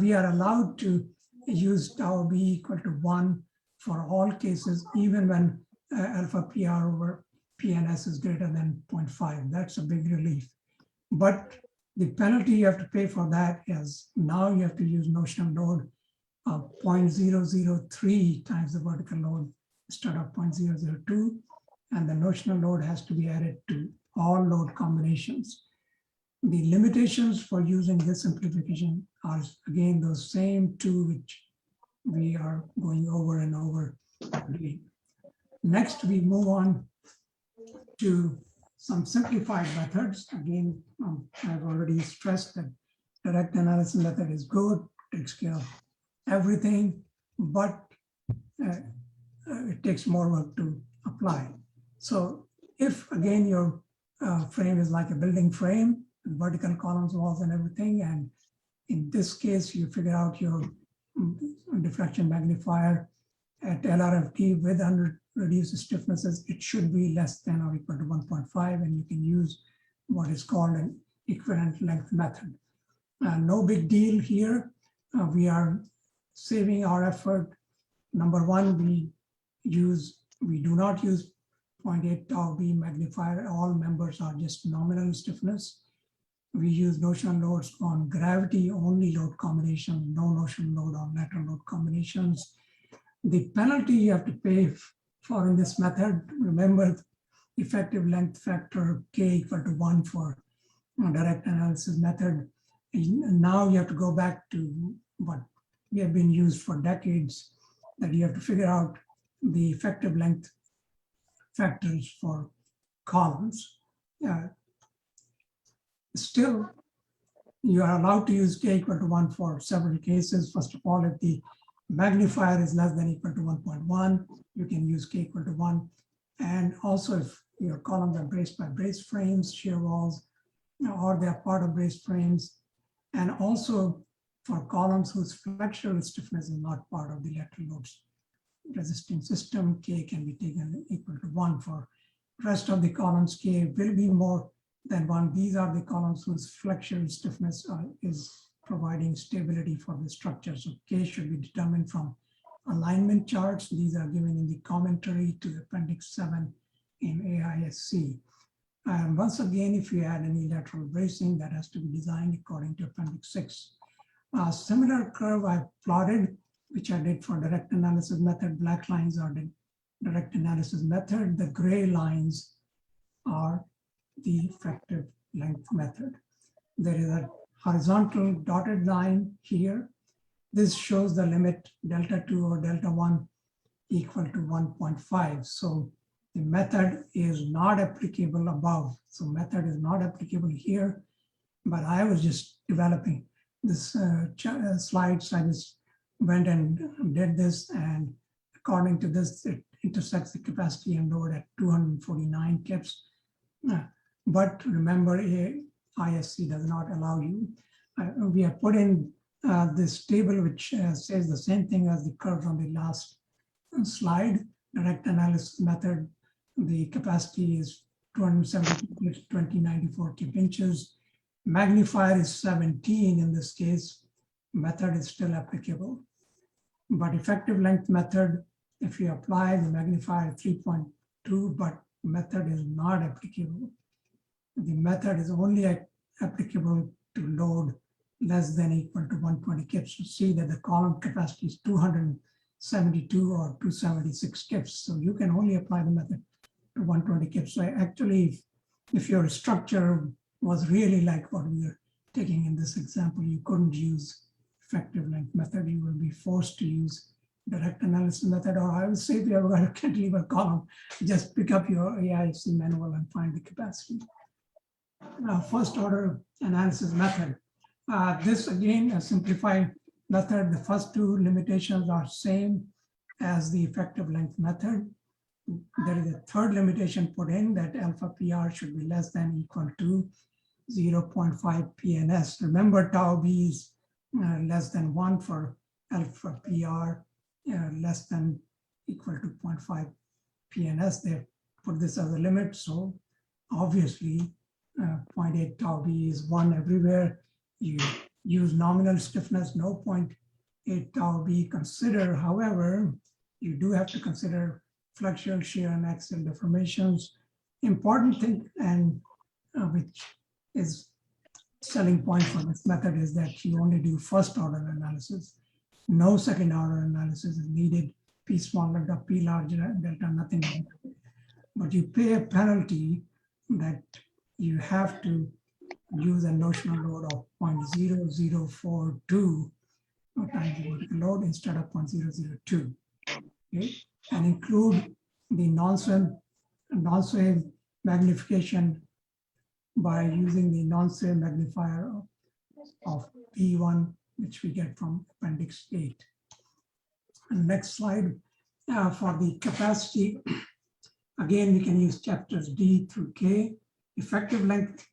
We are allowed to use tau B equal to 1 for all cases, even when alpha PR over PNS is greater than 0.5. That's a big relief. But the penalty you have to pay for that is now you have to use notional load of 0.003 times the vertical load instead of 0.002. And the notional load has to be added to all load combinations. The limitations for using this simplification are, again, those same 2 which we are going over and over again. Next, we move on to some simplified methods. Again, I've already stressed that direct analysis method is good, takes care of everything, but it takes more work to apply. So if, again, your frame is like a building frame, vertical columns, walls, and everything, and in this case, you figure out your deflection magnifier at LRFT with unreduced stiffnesses, it should be less than or equal to 1.5, and you can use what is called an equivalent length method. No big deal here. We are saving our effort. Number one, we do not use 0.8 tau B magnifier. All members are just nominal stiffness. We use notional loads on gravity only load combination, no notional load on lateral load combinations. The penalty you have to pay for in this method, remember, effective length factor K equal to 1 for direct analysis method. And now you have to go back to what we have been used for decades, that you have to figure out the effective length factors for columns. Still, you are allowed to use K equal to 1 for several cases. First of all, if the Magnifier is less than equal to 1.1. You can use k equal to 1. And also if your columns are braced by brace frames, shear walls, or they are part of brace frames. And also for columns whose flexural stiffness is not part of the lateral loads resisting system, k can be taken equal to 1. For rest of the columns, k will be more than 1. These are the columns whose flexural stiffness is providing stability for the structure. So k should be determined from alignment charts. These are given in the commentary to Appendix 7 in AISC. And once again, if you add any lateral bracing, that has to be designed according to Appendix 6. A similar curve I've plotted, which I did for direct analysis method. Black lines are the direct analysis method. The gray lines are the effective length method. There is a horizontal dotted line here. This shows the limit delta 2 or delta 1 equal to 1.5. So the method is not applicable above. So method is not applicable here, but I was just developing this slides. I just went and did this, and according to this, it intersects the capacity and load at 249 kips. But remember, ISC does not allow you. We have put in this table, which says the same thing as the curve on the last slide. Direct analysis method, the capacity is 270 kips, 2094 kip inches. Magnifier is 17 in this case. Method is still applicable. But effective length method, if you apply the magnifier 3.2, but method is not applicable. The method is only applicable to load less than equal to 120 kips. You see that the column capacity is 272 or 276 kips. So you can only apply the method to 120 kips. So actually, if your structure was really like what we are taking in this example, you couldn't use effective length method. You will be forced to use direct analysis method, or I would say if you have got a cantilever column, just pick up your AIC manual and find the capacity. Now, first order analysis method. This again, a simplified method. The first two limitations are same as the effective length method. There is a third limitation put in that alpha PR should be less than equal to 0.5 PNS. Remember, tau B is less than 1 for alpha PR, less than equal to 0.5 PNS. They put this as a limit. So obviously 0.8 tau B is 1 everywhere. You use nominal stiffness, no 0.8 tau B. Consider, however, you do have to consider flexural shear and axial deformations. Important thing, and which is selling point for this method, is that you only do first order analysis. No second order analysis is needed. P small delta, P large delta, nothing like that. But you pay a penalty that you have to use a notional load of 0.0042 times the vertical load instead of 0.002. Okay, and include the non-sway magnification by using the non-sway magnifier of P1, which we get from Appendix 8. And next slide, for the capacity, again, we can use chapters D through K. Effective length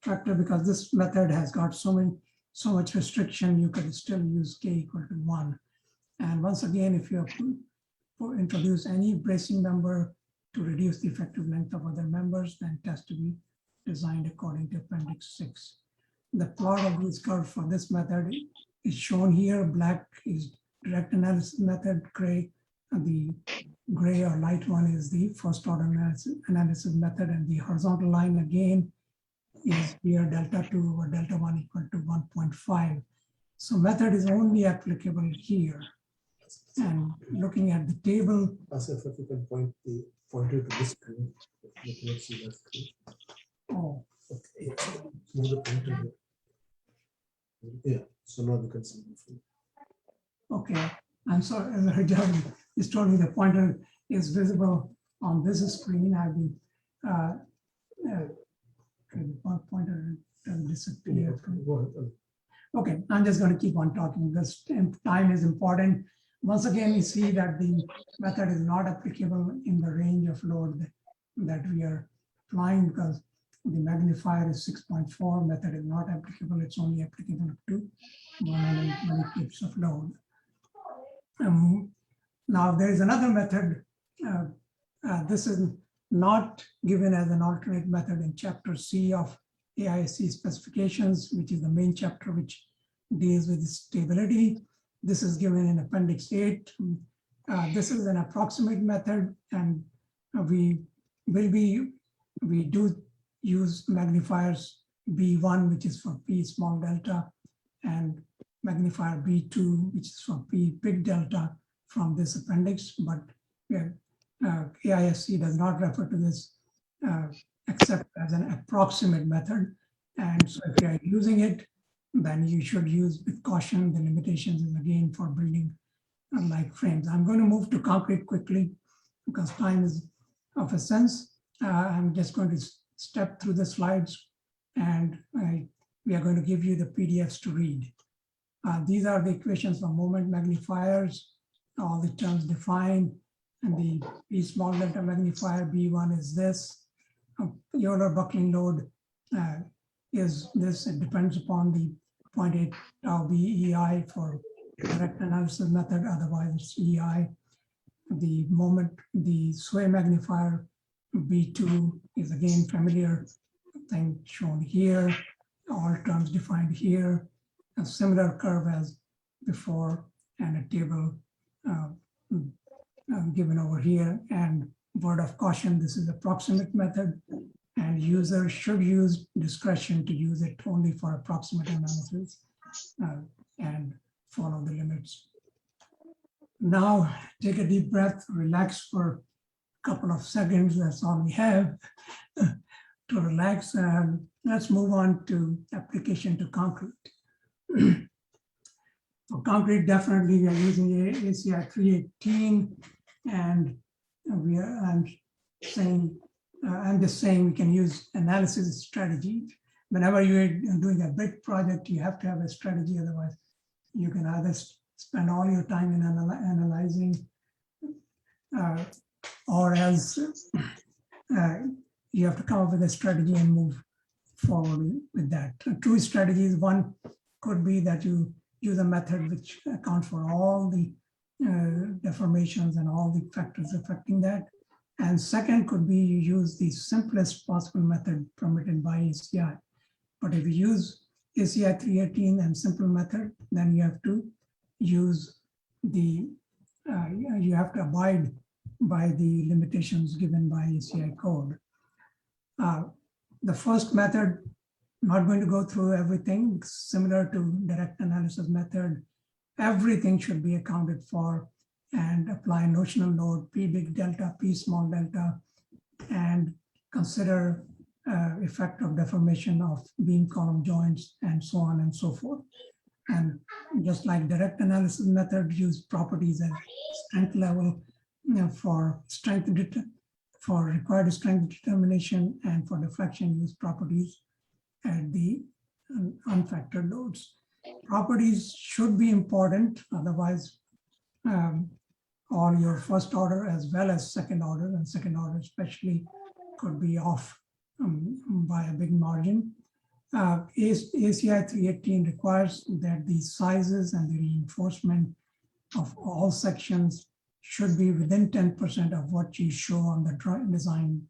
factor, because this method has got so much restriction, you could still use K equal to 1. And once again, if you have to introduce any bracing member to reduce the effective length of other members, then it has to be designed according to Appendix 6. The plot of this curve for this method is shown here. Black is direct analysis method, gray, and the gray or light one is the first order analysis method, and the horizontal line again is here delta 2 or delta 1 equal to 1.5. So method is only applicable here. And looking at the table, As if you can point the pointer to this screen, you can see that screen. oh, Okay, move the pointer here. Yeah, so now we can see the screen. okay. I'm sorry, Rajav is told me the pointer is visible on this screen. I've been pointer disappeared. Go ahead. Okay, I'm just going to keep on talking. This time is important. Once again, we see that the method is not applicable in the range of load that we are applying, because the magnifier is 6.4, method is not applicable. It's only applicable up to 120 pips of load. Now there is another method. This is not given as an alternate method in chapter C of AISC specifications, which is the main chapter which deals with stability. This is given in Appendix 8. This is an approximate method, and we do use magnifiers B1, which is for P small delta, and magnifier B2, which is for P big delta from this appendix, but AISC does not refer to this except as an approximate method. And so if you are using it, then you should use with caution. The limitations is again for building like frames. I'm going to move to concrete quickly because time is of essence. I'm just going to step through the slides, and we are going to give you the PDFs to read. These are the equations for moment magnifiers, all the terms defined, and the P small delta magnifier B1 is this. Euler buckling load is this. It depends upon the 0.8 tau BEI for direct analysis method, otherwise it's EI. The moment, the sway magnifier B2 is again familiar thing shown here, all terms defined here, a similar curve as before, and a table given over here. And word of caution, this is approximate method, and users should use discretion to use it only for approximate analysis and follow the limits. Now, take a deep breath, relax for a couple of seconds. That's all we have to relax. Let's move on to application to concrete. For concrete, definitely we are using ACI 318, and I'm just saying we can use analysis strategy. Whenever you're doing a big project, you have to have a strategy. Otherwise, you can either spend all your time in analyzing, or else you have to come up with a strategy and move forward with that. Two strategies: one could be that you use a method which accounts for all the deformations and all the factors affecting that. And second could be you use the simplest possible method permitted by ACI. But if you use ACI 318 and simple method, then you have to use the, you have to abide by the limitations given by ACI code. The first method, not going to go through everything, similar to direct analysis method. Everything should be accounted for, and apply notional load, P big delta, P small delta, and consider effect of deformation of beam column joints, and so on and so forth. And just like direct analysis method, use properties at strength level, for strength for required strength determination, and for deflection use properties at the unfactored loads. Properties should be important, otherwise all your first order as well as second order, and second order especially, could be off by a big margin. ACI 318 requires that the sizes and the reinforcement of all sections should be within 10% of what you show on the design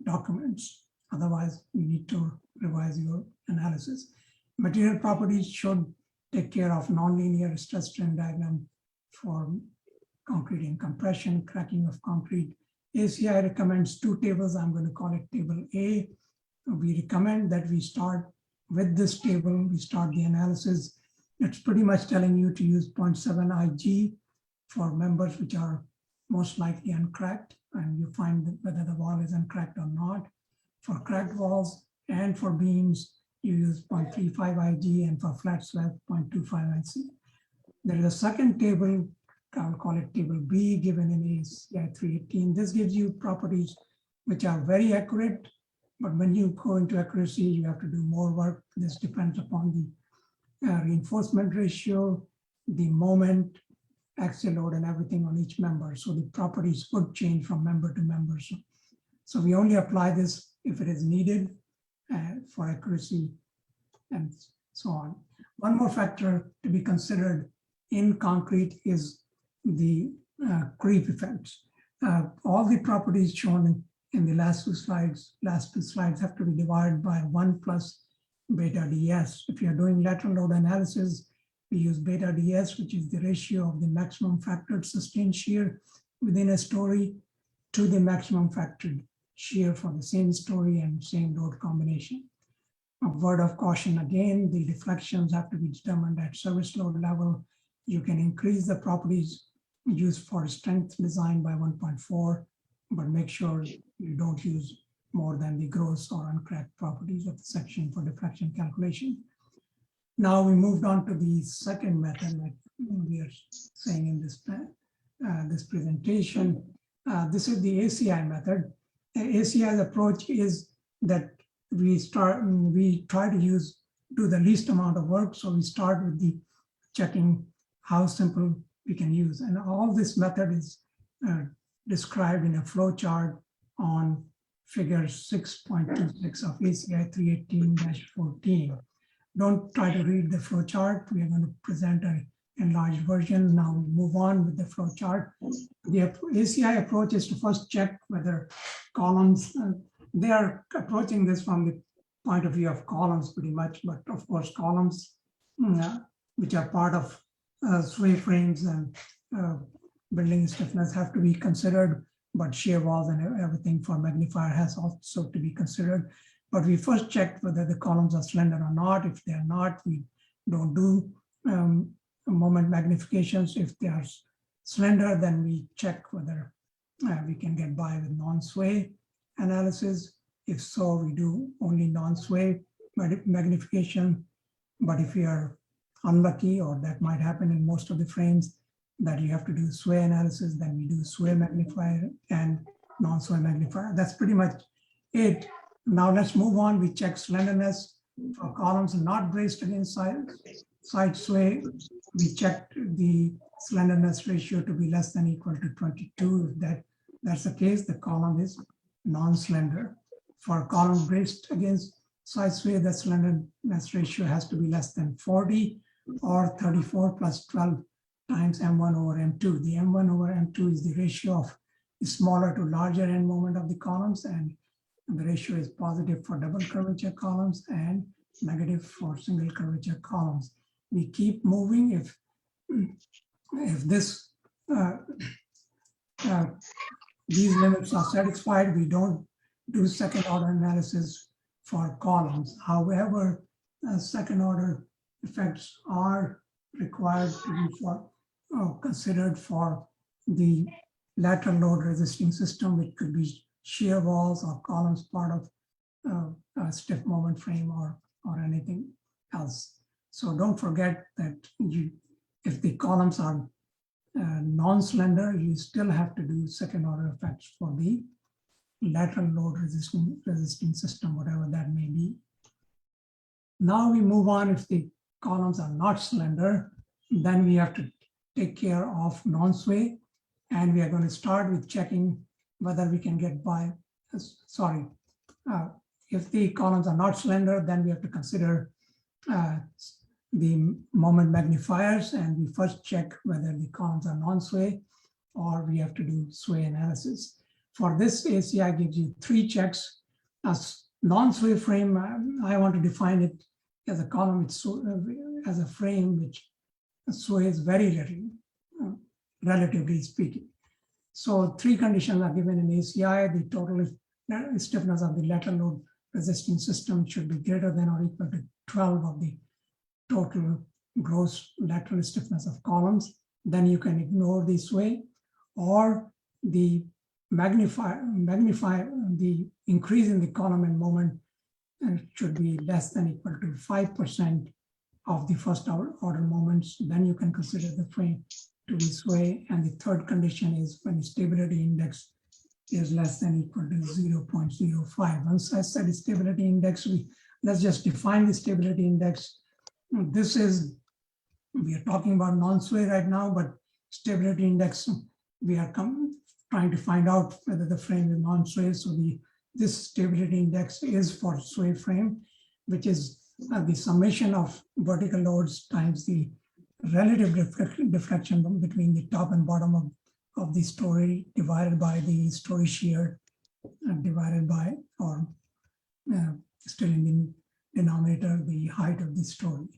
documents. Otherwise, you need to revise your analysis. Material properties should take care of nonlinear stress strain diagram for concrete in compression, cracking of concrete. ACI recommends two tables. I'm going to call it table A. We recommend that we start with this table. We start the analysis. It's pretty much telling you to use 0.7 IG for members which are most likely uncracked, and you find whether the wall is uncracked or not. For cracked walls and for beams, you use 0.35 IG, and for flat slab, 0.25 IC. There is a second table, I'll call it table B, given in ACI 318. This gives you properties which are very accurate, but when you go into accuracy, you have to do more work. This depends upon the reinforcement ratio, the moment, axial load and everything on each member. So the properties could change from member to member. So we only apply this if it is needed for accuracy and so on. One more factor to be considered in concrete is the creep effects. All the properties shown in the last two slides have to be divided by 1 plus beta ds. If you're doing lateral load analysis, we use beta ds, which is the ratio of the maximum factored sustained shear within a story to the maximum factored shear for the same story and same load combination. A word of caution again, the deflections have to be determined at service load level. You can increase the properties used for strength design by 1.4, but make sure you don't use more than the gross or uncracked properties of the section for deflection calculation. Now we moved on to the second method, like we are saying in this this presentation. This is the ACI method. ACI's approach is that we try to do the least amount of work. So we start with the checking how simple we can use. And all this method is described in a flow chart on figure 6.26 of ACI 318-14. Don't try to read the flow chart. We are going to present an enlarged version. Now we move on with the flow chart. The ACI approach is to first check whether columns, they are approaching this from the point of view of columns pretty much, but of course columns, which are part of sway frames and building stiffness have to be considered, but shear walls and everything for magnifier has also to be considered. But we first checked whether the columns are slender or not. If they are not, we don't do moment magnifications. If they are slender, then we check whether we can get by with non-sway analysis. If so, we do only non-sway magnification. But if we are unlucky, or that might happen in most of the frames, that you have to do sway analysis, then we do sway magnifier and non-sway magnifier. That's pretty much it. Now let's move on. We check slenderness for columns not braced against side sway. We checked the slenderness ratio to be less than equal to 22. If that's the case, the column is non-slender. For column braced against side sway, the slenderness ratio has to be less than 40 or 34 plus 12 times M1 over M2. The M1 over M2 is the ratio of the smaller to larger end moment of the columns, and the ratio is positive for double curvature columns and negative for single curvature columns. We keep moving. If this these limits are satisfied, we don't do second order analysis for columns. However, second order effects are required to be considered for the lateral load resisting system, which could be shear walls or columns part of a stiff moment frame or anything else. So don't forget that if the columns are non-slender, you still have to do second order effects for the lateral load resisting system, whatever that may be. Now we move on. If the columns are not slender, then we have to take care of non-sway, and we are going to start with checking whether we can get by. If the columns are not slender, then we have to consider the moment magnifiers, and we first check whether the columns are non-sway, or we have to do sway analysis. For this, ACI gives you 3 checks. As non-sway frame, I want to define it as a column, as a frame which sways very little, relatively speaking. So 3 conditions are given in ACI. The total stiffness of the lateral load resisting system should be greater than or equal to 12 of the total gross lateral stiffness of columns. Then you can ignore the sway, or the magnify the increase in the column and moment should be less than equal to 5% of the first order moments. Then you can consider the frame to be sway. And the third condition is when the stability index is less than equal to 0.05. Once I said stability index, let's just define the stability index. We are talking about non-sway right now, but stability index, we are trying to find out whether the frame is non-sway. So this stability index is for sway frame, which is the summation of vertical loads times the relative deflection between the top and bottom of the story divided by the story shear divided by, or still in the denominator, the height of the story.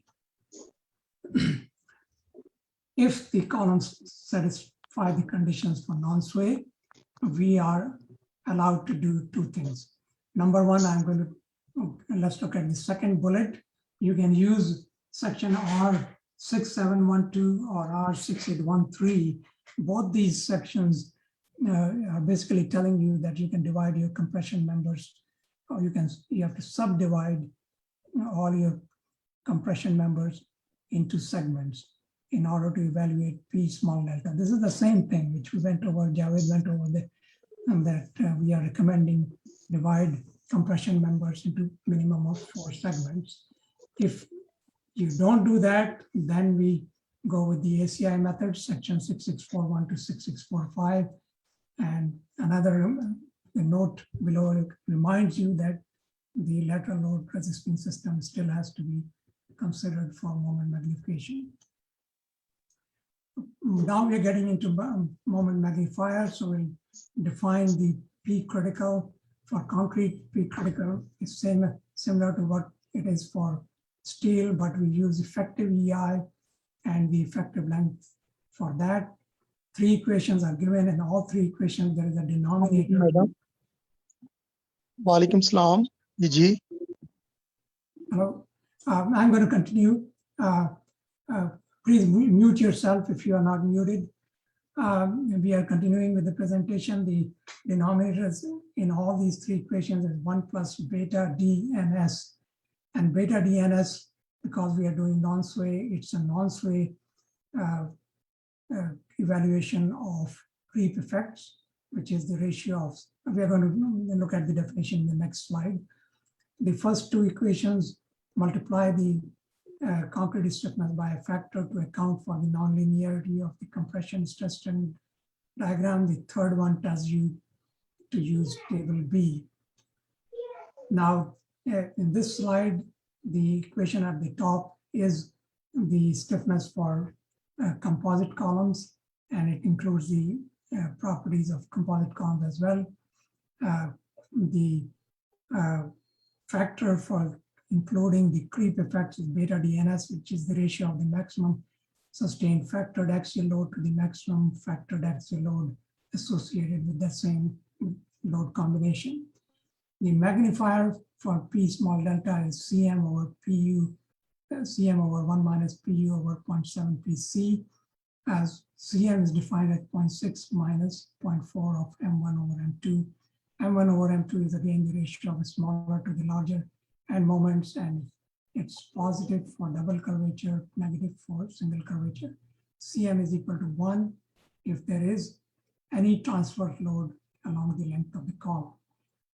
If the columns satisfy the conditions for non-sway, we are allowed to do two things. Number one, let's look at the second bullet. You can use section R6712 or R6813. Both these sections are basically telling you that you can divide your compression members, or you have to subdivide all your compression members into segments in order to evaluate P small delta. This is the same thing which we went over, Javed went over that we are recommending divide compression members into minimum of 4 segments. If you don't do that, then we go with the ACI method, section 6641 to 6645. And the note below reminds you that the lateral load resisting system still has to be considered for moment magnification. Now we're getting into moment magnifier, so we'll define the P critical. For concrete, P critical is similar to what it is for steel, but we use effective EI and the effective length for that. 3 equations are given, and all 3 equations there is a denominator. Madam. Walaikum salam. Ji. Hello, I'm going to continue. Please mute yourself if you are not muted. We are continuing with the presentation. The denominators in all these 3 equations is 1 plus beta D and S. And beta D and S, because we are doing non-sway, it's a non-sway evaluation of creep effects, which is the ratio of, we are going to look at the definition in the next slide. The first 2 equations multiply the concrete stiffness by a factor to account for the nonlinearity of the compression stress strain diagram. The third one tells you to use table B. Now, in this slide, the equation at the top is the stiffness for composite columns, and it includes the properties of composite columns as well. The factor for including the creep effects is beta DNS, which is the ratio of the maximum sustained factored axial load to the maximum factored axial load associated with the same load combination. The magnifier for P small delta is Cm over Pu, Cm over 1 minus Pu over 0.7 Pc, as Cm is defined at 0.6 minus 0.4 of M1 over M2. M1 over M2 is again the ratio of the smaller to the larger end moments, and it's positive for double curvature, negative for single curvature. Cm is equal to 1 if there is any transverse load along the length of the column.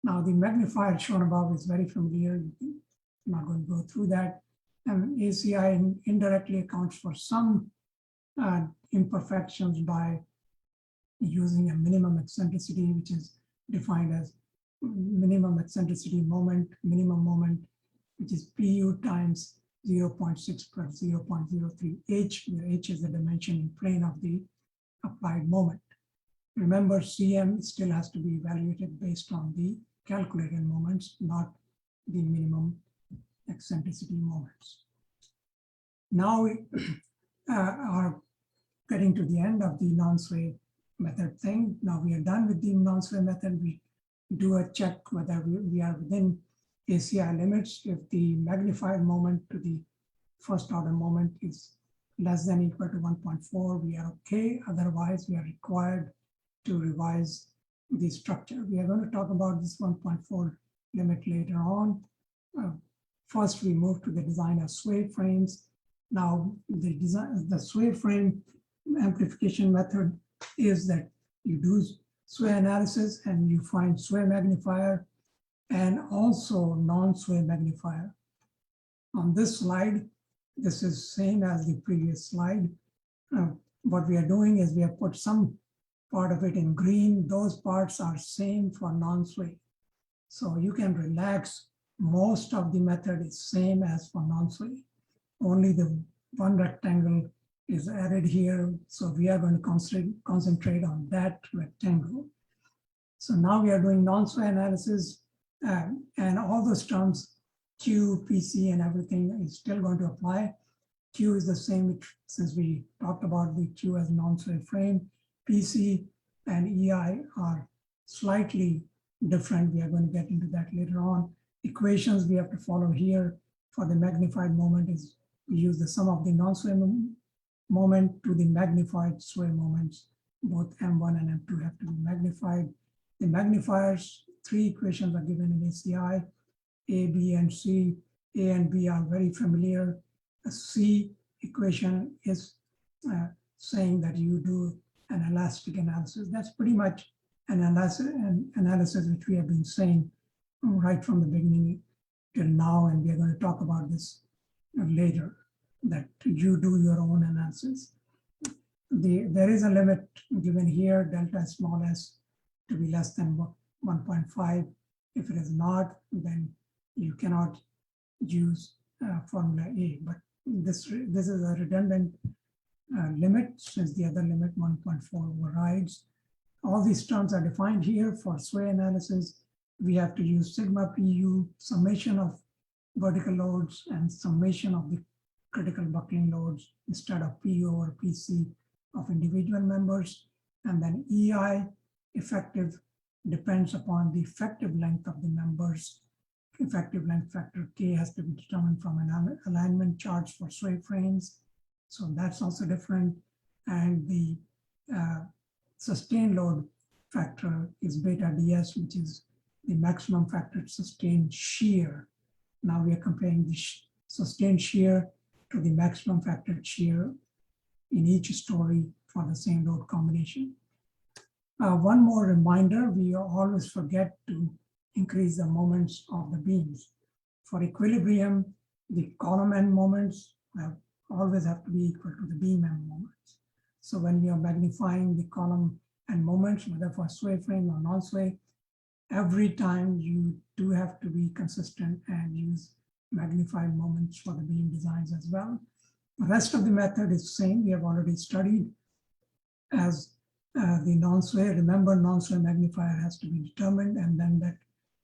Now the magnifier shown above is very familiar. I'm not going to go through that. And ACI indirectly accounts for some imperfections by using a minimum eccentricity, which is defined as minimum eccentricity moment, minimum moment, which is Pu times 0.6 plus 0.03 h, where h is the dimension in plane of the applied moment. Remember, Cm still has to be evaluated based on the calculated moments, not the minimum eccentricity moments. Now we are getting to the end of the non-sway method thing. Now we are done with the non-sway method. We do a check whether we are within ACI limits. If the magnified moment to the first order moment is less than or equal to 1.4, we are okay. Otherwise, we are required to revise the structure. We are going to talk about this 1.4 limit later on. First, we move to the design of sway frames. Now, the sway frame amplification method is that you do sway analysis and you find sway magnifier and also non-sway magnifier. On this slide, this is same as the previous slide. what we are doing is we have put some part of it in green. Those parts are same for non-sway. So you can relax. Most of the method is same as for non-sway. Only the one rectangle is added here. So we are going to concentrate on that rectangle. So now we are doing non-sway analysis, and all those terms, Q, PC, and everything is still going to apply. Q is the same since we talked about the Q as non-sway frame. PC and EI are slightly different. We are going to get into that later on. Equations we have to follow here for the magnified moment is we use the sum of the non-sway moment to the magnified sway moments. Both M1 and M2 have to be magnified. The magnifiers, 3 equations are given in ACI, A, B, and C. A and B are very familiar. A C equation is saying that you do an elastic analysis. That's pretty much an analysis which we have been saying right from the beginning till now, and we are going to talk about this later, that you do your own analysis. There is a limit given here, delta small s to be less than 1.5. If it is not, then you cannot use formula A, but this is a redundant limit since the other limit 1.4 overrides. All these terms are defined here for sway analysis. We have to use sigma PU, summation of vertical loads and summation of the critical buckling loads instead of PU or PC of individual members. And then EI, effective, depends upon the effective length of the members. Effective length factor K has to be determined from an alignment charts for sway frames. So that's also different. And the sustained load factor is beta ds, which is the maximum factor sustained shear. Now we are comparing the sustained shear to the maximum factor shear in each story for the same load combination. One more reminder, we always forget to increase the moments of the beams. For equilibrium, the column end moments always have to be equal to the beam end moments. So when we are magnifying the column end moments, whether for sway frame or non-sway, every time you do have to be consistent and use magnified moments for the beam designs as well. The rest of the method is the same. We have already studied as the non-sway. Remember, non-sway magnifier has to be determined, and then that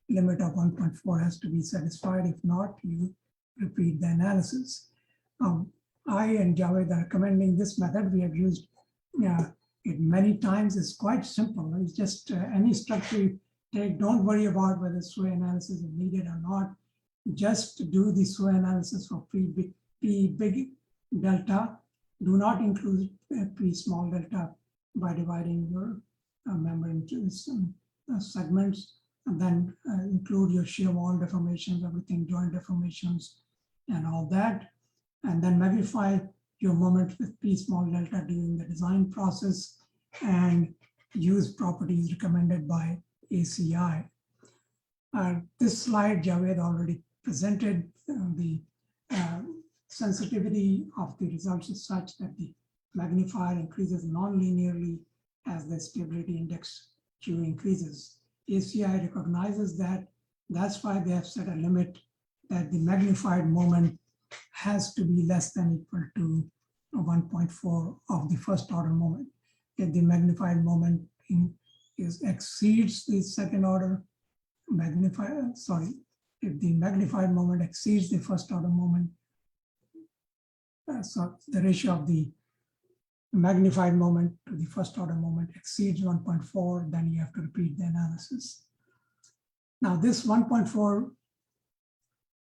limit of 1.4 has to be satisfied. If not, you repeat the analysis. I and Javed are recommending this method. We have used it many times. It's quite simple. It's just any structure you take. Don't worry about whether sway analysis is needed or not. Just do the sway analysis for P big delta. Do not include P small delta by dividing your member into some segments, and then include your shear wall deformations, everything, joint deformations, and all that. And then magnify your moment with P small delta during the design process and use properties recommended by ACI. This slide, Javed already presented. The sensitivity of the results is such that the magnifier increases non-linearly as the stability index Q increases. ACI recognizes that. That's why they have set a limit that the magnified moment has to be less than equal to 1.4 of the first order moment. If the magnified moment exceeds the second order magnifier, if the magnified moment exceeds the first order moment, so the ratio of the magnified moment to the first order moment exceeds 1.4, then you have to repeat the analysis. Now this 1.4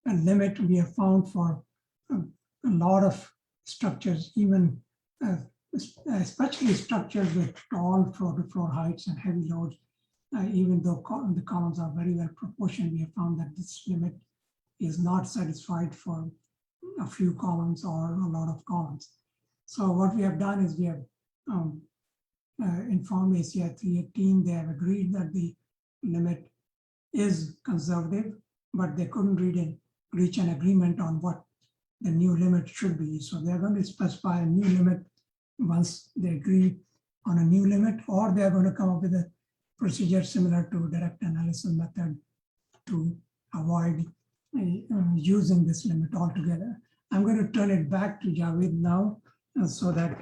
limit we have found for a lot of structures, even especially structures with tall floor-to-floor heights and heavy loads. Even though the columns are very well proportioned, we have found that this limit is not satisfied for a few columns or a lot of columns. So what we have done is we have informed ACI 318. They have agreed that the limit is conservative, but they couldn't reach an agreement on what the new limit should be. So they're going to specify a new limit once they agree on a new limit, or they are going to come up with a procedure similar to direct analysis method to avoid using this limit altogether. I'm going to turn it back to Javed now so that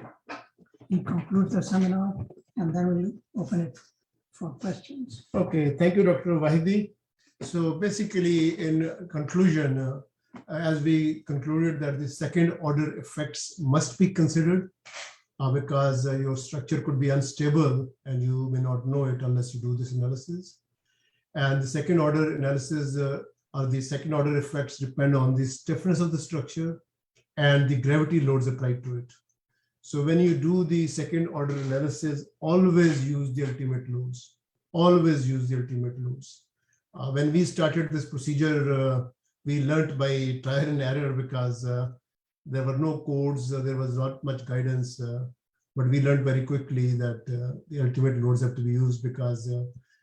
he concludes the seminar, and then we'll open it for questions. Okay, thank you, Dr. Wahidi. So basically, in conclusion, as we concluded that the second order effects must be considered because your structure could be unstable and you may not know it unless you do this analysis. And the second order analysis or the second order effects depend on the stiffness of the structure and the gravity loads applied to it. So when you do the second order analysis, always use the ultimate loads. Always use the ultimate loads. When we started this procedure, we learned by trial and error because there were no codes, there was not much guidance, but we learned very quickly that the ultimate loads have to be used because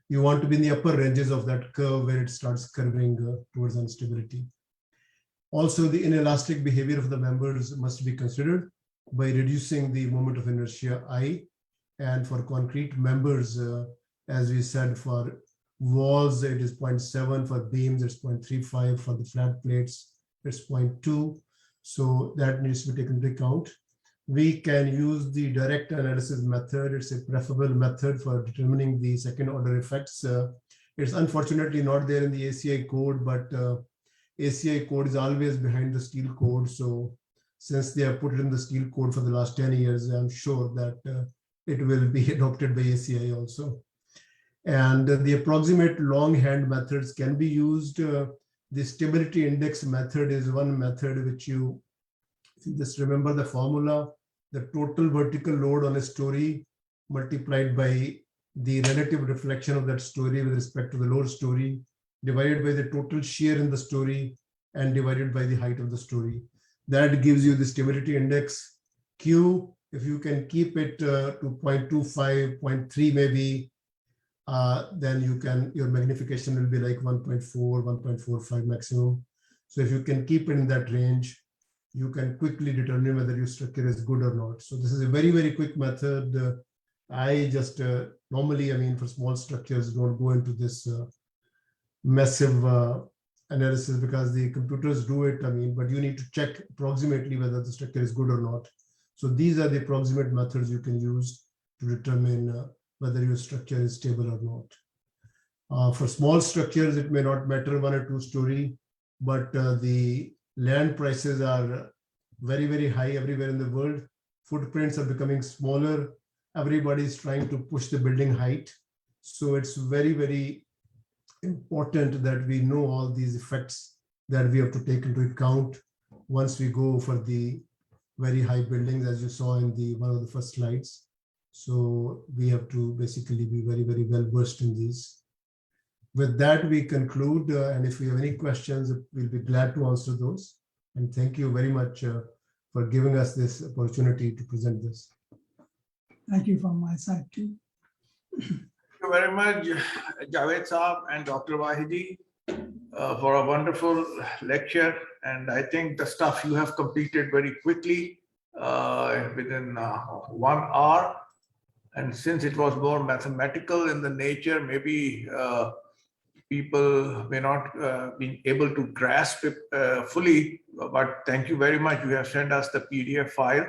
you want to be in the upper ranges of that curve where it starts curving towards instability. Also, the inelastic behavior of the members must be considered by reducing the moment of inertia I. And for concrete members, as we said, for walls, it is 0.7, for beams, it's 0.35, for the flat plates, it's 0.2. So that needs to be taken into account. We can use the direct analysis method. It's a preferable method for determining the second order effects. It's unfortunately not there in the ACI code, but ACI code is always behind the steel code. So since they have put it in the steel code for the last 10 years, I'm sure that it will be adopted by ACI also. And the approximate longhand methods can be used. The stability index method is one method which you just remember the formula, the total vertical load on a story multiplied by the relative reflection of that story with respect to the lower story, divided by the total shear in the story and divided by the height of the story. That gives you the stability index. Q, if you can keep it to 0.25, 0.3 maybe, then your magnification will be like 1.4, 1.45 maximum. So if you can keep it in that range, you can quickly determine whether your structure is good or not. So this is a very, very quick method. I just normally, I mean, for small structures, don't go into this massive analysis because the computers do it, I mean, but you need to check approximately whether the structure is good or not. So these are the approximate methods you can use to determine whether your structure is stable or not. For small structures, it may not matter 1 or 2 story, but the land prices are very, very high everywhere in the world. Footprints are becoming smaller. Everybody is trying to push the building height. So it's very, very important that we know all these effects that we have to take into account once we go for the very high buildings, as you saw in one of the first slides. So we have to basically be very, very well versed in these. With that, we conclude. And if we have any questions, we'll be glad to answer those. And thank you very much for giving us this opportunity to present this. Thank you from my side too. Thank you very much, Javed Saab and Dr. Wahidi, for a wonderful lecture. And I think the stuff you have completed very quickly within 1 hour. And since it was more mathematical in the nature, maybe people may not be able to grasp it fully, but thank you very much. You have sent us the PDF file,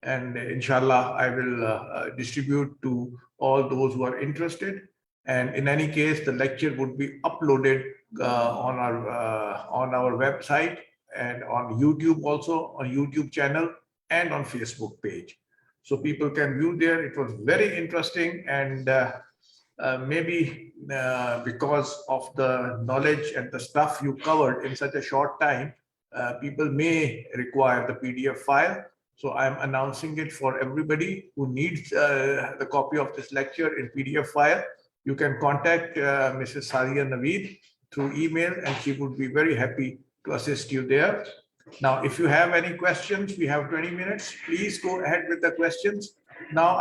and inshallah, I will distribute to all those who are interested. And in any case, the lecture would be uploaded on our website and on YouTube also, on YouTube channel and on Facebook page. So people can view there. It was very interesting, and maybe because of the knowledge and the stuff you covered in such a short time, people may require the PDF file. So I'm announcing it for everybody who needs the copy of this lecture in PDF file. You can contact Mrs. Sadia Naveed through email, and she would be very happy to assist you there. Now, if you have any questions, we have 20 minutes. Please go ahead with the questions. Now,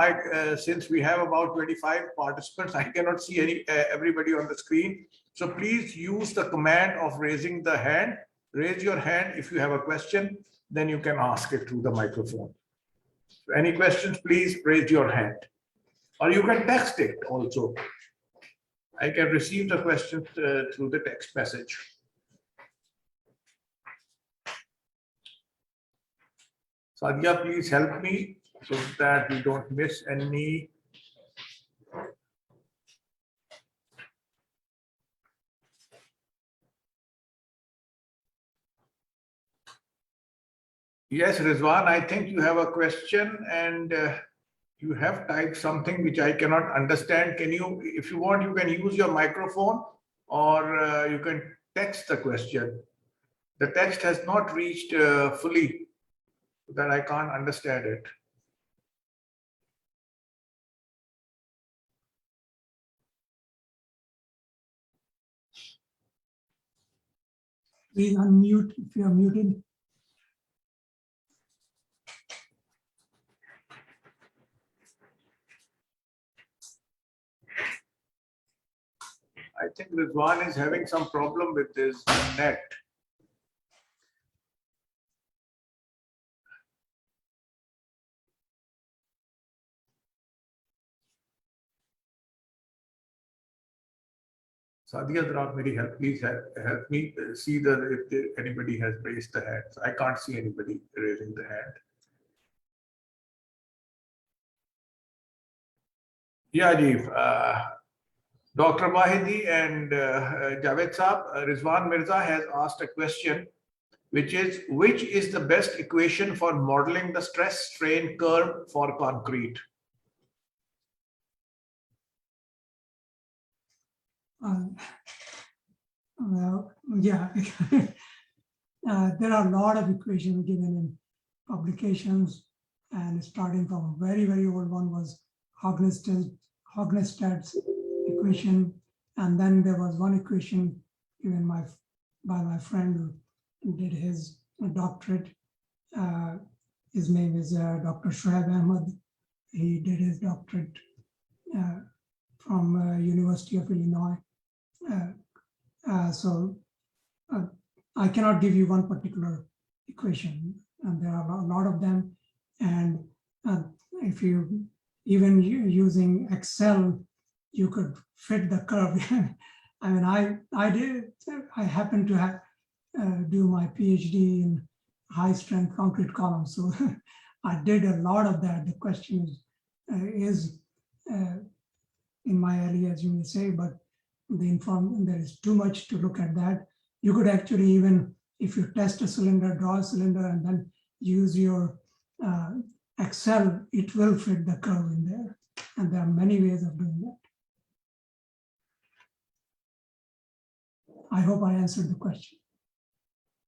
since we have about 25 participants, I cannot see everybody on the screen. So please use the command of raising the hand. Raise your hand if you have a question, then you can ask it through the microphone. Any questions, please raise your hand. Or you can text it also. I can receive the questions through the text message. Sadia, please help me so that we don't miss any. Yes, Rizwan, I think you have a question and you have typed something which I cannot understand. Can you, if you want, you can use your microphone or you can text the question. The text has not reached fully, so that I can't understand it. Please unmute if you are muted. I think Rizwan is having some problem with his net. Sadia, please help me see if anybody has raised the hand. I can't see anybody raising the hand. Yeah, Ajif. Dr. Wahidi and Javed Saab, Rizwan Mirza has asked a question, which is the best equation for modeling the stress strain curve for concrete? Well, yeah, there are a lot of equations given in publications, and starting from a very, very old one was Hognestad's equation, and then there was one equation given by my friend who did his doctorate. His name is Dr. Shoaib Ahmed. He did his doctorate from University of Illinois. So I cannot give you one particular equation, and there are a lot of them. And if you even using Excel, you could fit the curve. I mean, I happened to do my PhD in high strength concrete columns, so I did a lot of that. The question is in my area, as you may say, but there is too much to look at that. You could actually, even if you test a cylinder, draw a cylinder, and then use your Excel, it will fit the curve in there. And there are many ways of doing that. I hope I answered the question.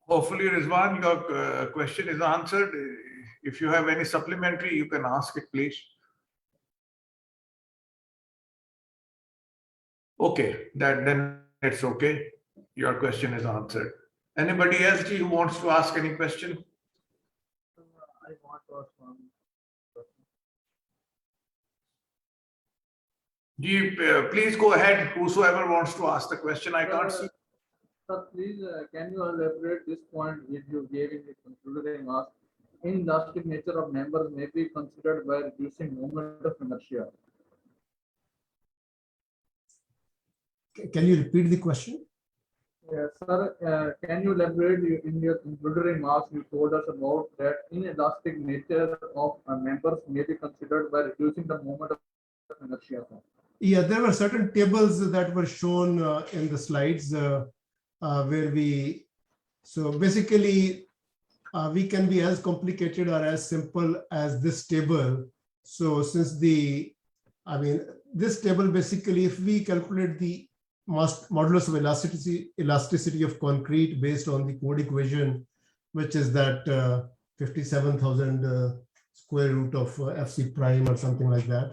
Hopefully, Rizwan, your question is answered. If you have any supplementary, you can ask it, please. Okay, then it's okay. Your question is answered. Anybody else who wants to ask any question? I want to ask one question. Please go ahead. Whosoever wants to ask the question, I can't see. Sir, please, can you elaborate this point which you gave in the concluding remarks? Inelastic nature of members may be considered by reducing moment of inertia. Can you repeat the question? Yes, sir. Can you elaborate in your concluding remarks? You told us about that inelastic nature of members may be considered by reducing the moment of inertia. Yeah, there were certain tables that were shown in the slides where so basically we can be as complicated or as simple as this table. So since this table basically, if we calculate the modulus of elasticity of concrete based on the code equation, which is that 57,000 square root of FC prime or something like that.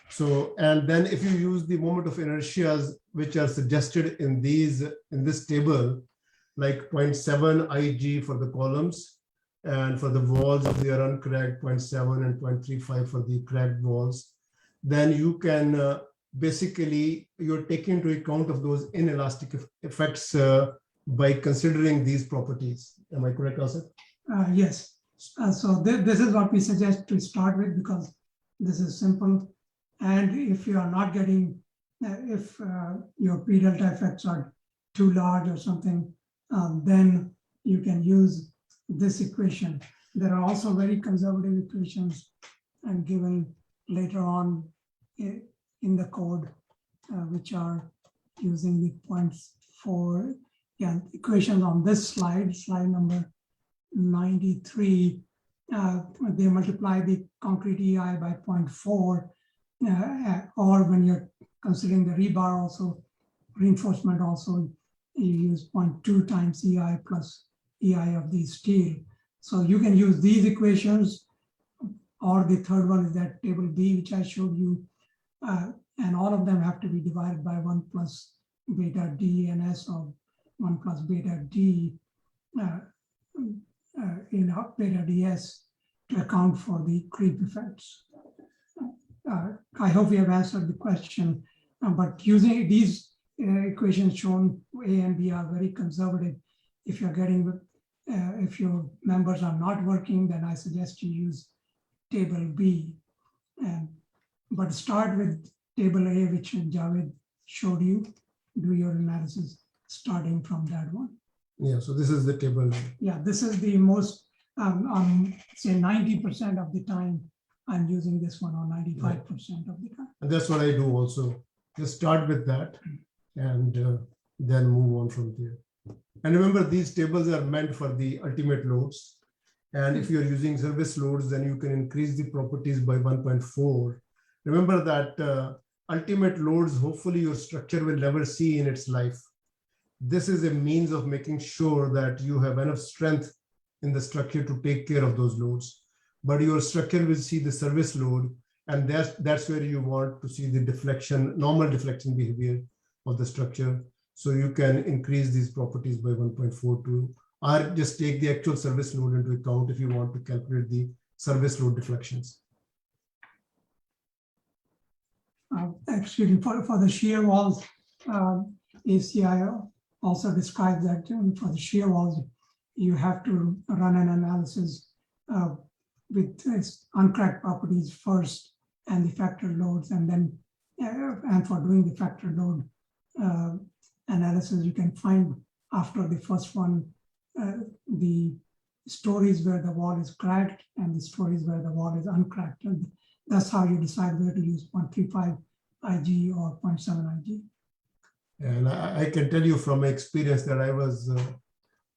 So, and then if you use the moment of inertias, which are suggested in this table, like 0.7 Ig for the columns, and for the walls, if they are uncracked, 0.7 and 0.35 for the cracked walls, then you can basically, you're taking into account of those inelastic effects by considering these properties. Am I correct, Asif? Yes. So this is what we suggest to start with, because this is simple. And if you are not getting, if your P delta effects are too large or something, then you can use this equation. There are also very conservative equations and given later on in the code, which are using the 0.4 equations on this slide number 93. They multiply the concrete EI by 0.4, or when you're considering the rebar also, reinforcement also, you use 0.2 times EI plus EI of the steel. So you can use these equations, or the third one is that table B, which I showed you, and all of them have to be divided by 1 plus beta D and S, or 1 plus beta D in beta ds to account for the creep effects. I hope we have answered the question, but using these equations shown, A and B are very conservative. If you're getting, if your members are not working, then I suggest you use table B. But start with table A, which Javed showed you. Do your analysis starting from that one. Yeah, so this is the table. Yeah, this is the most, say 90% of the time I'm using this one, or 95% of the time. And that's what I do also. Just start with that and then move on from there. And remember, these tables are meant for the ultimate loads. And if you're using service loads, then you can increase the properties by 1.4. Remember that ultimate loads, hopefully your structure will never see in its life. This is a means of making sure that you have enough strength in the structure to take care of those loads. But your structure will see the service load, and that's where you want to see the deflection, normal deflection behavior of the structure. So you can increase these properties by 1.42, or just take the actual service load into account if you want to calculate the service load deflections. Excuse me, for the shear walls, ACI also describes that for the shear walls, you have to run an analysis with uncracked properties first and the factor loads, and then and for doing the factor load analysis, you can find after the first one the stories where the wall is cracked and the stories where the wall is uncracked, and that's how you decide where to use 0.35 IG or 0.7 IG. And I can tell you from experience that